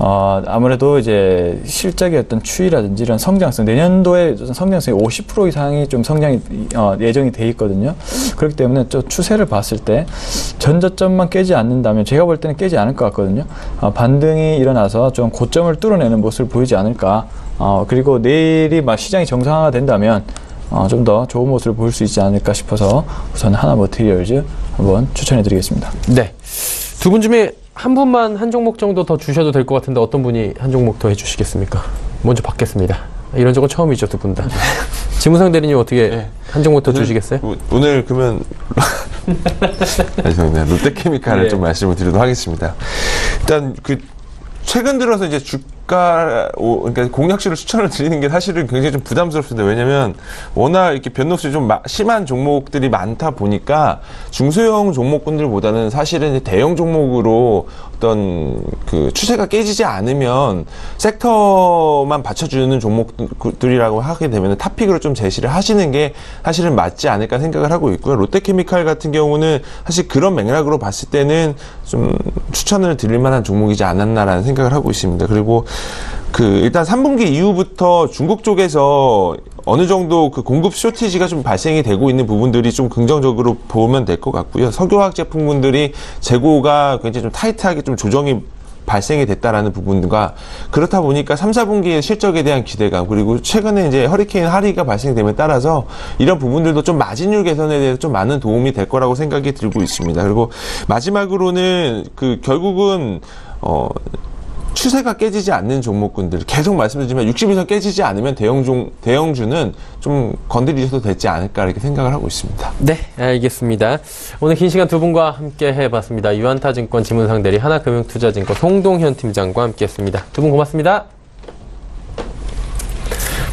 아무래도 이제 실적의 어떤 추이라든지 이런 성장성, 내년도에 성장성이 50% 이상이 좀 성장이 예정이 돼 있거든요. 그렇기 때문에 저 추세를 봤을 때 전저점만 깨지 않는다면 제가 볼 때는 깨지 않을 것 같거든요. 반등이 일어나서 좀 고점을 뚫어내는 모습을 보이지 않을까. 그리고 내일이 막 시장이 정상화가 된다면 좀 더 좋은 모습을 보일 수 있지 않을까 싶어서 우선 하나 머티리얼즈 한번 추천해 드리겠습니다. 네. 두 분 중에 한 분만 한 종목 정도 더 주셔도 될 것 같은데 어떤 분이 한 종목 더 해주시겠습니까? 먼저 받겠습니다. 이런 적은 처음이죠, 두 분 다. 지문상 대리님 어떻게 한 종목 더 주시겠어요? 오늘 그러면 죄송합니다. 롯데케미칼을 좀 말씀을 드리도록 하겠습니다. 일단 최근 들어서 이제 그러니까 공략식을 추천을 드리는 게 사실은 굉장히 좀 부담스럽습니다. 왜냐면 워낙 이렇게 변동성이 좀 심한 종목들이 많다 보니까 중소형 종목군들보다는 사실은 대형 종목으로 어떤 그 추세가 깨지지 않으면 섹터만 받쳐주는 종목들이라고 하게 되면 탑픽으로 좀 제시를 하시는 게 사실은 맞지 않을까 생각을 하고 있고요. 롯데케미칼 같은 경우는 사실 그런 맥락으로 봤을 때는 좀 추천을 드릴 만한 종목이지 않았나라는 생각을 하고 있습니다. 그리고 일단 3분기 이후부터 중국 쪽에서 어느 정도 그 공급 쇼티지가 좀 발생이 되고 있는 부분들이 좀 긍정적으로 보면 될 것 같고요. 석유화학 제품군들이 재고가 굉장히 좀 타이트하게 좀 조정이 발생이 됐다라는 부분과 그렇다 보니까 3, 4분기의 실적에 대한 기대감 그리고 최근에 이제 허리케인 하리가 발생됨에 따라서 이런 부분들도 좀 마진율 개선에 대해서 좀 많은 도움이 될 거라고 생각이 들고 있습니다. 그리고 마지막으로는 결국은 추세가 깨지지 않는 종목군들 계속 말씀드리지만 60 이상 깨지지 않으면 대형주는 좀 건드리셔도 되지 않을까 이렇게 생각을 하고 있습니다. 네, 알겠습니다. 오늘 긴 시간 두 분과 함께 해봤습니다. 유한타증권 지문상대리 하나금융투자증권 송동현 팀장과 함께했습니다. 두 분 고맙습니다.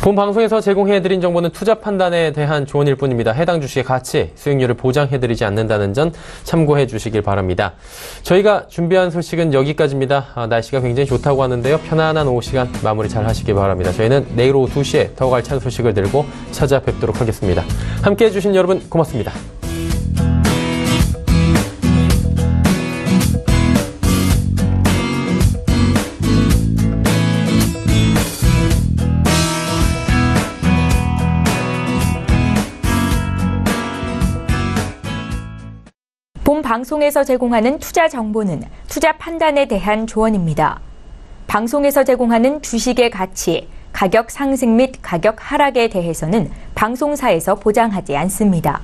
본 방송에서 제공해드린 정보는 투자 판단에 대한 조언일 뿐입니다. 해당 주식의 가치, 수익률을 보장해드리지 않는다는 점 참고해 주시길 바랍니다. 저희가 준비한 소식은 여기까지입니다. 날씨가 굉장히 좋다고 하는데요. 편안한 오후 시간 마무리 잘 하시길 바랍니다. 저희는 내일 오후 2시에 더 알찬 소식을 들고 찾아뵙도록 하겠습니다. 함께해 주신 여러분 고맙습니다. 본 방송에서 제공하는 투자 정보는 투자 판단에 대한 조언입니다. 방송에서 제공하는 주식의 가치, 가격 상승 및 가격 하락에 대해서는 방송사에서 보장하지 않습니다.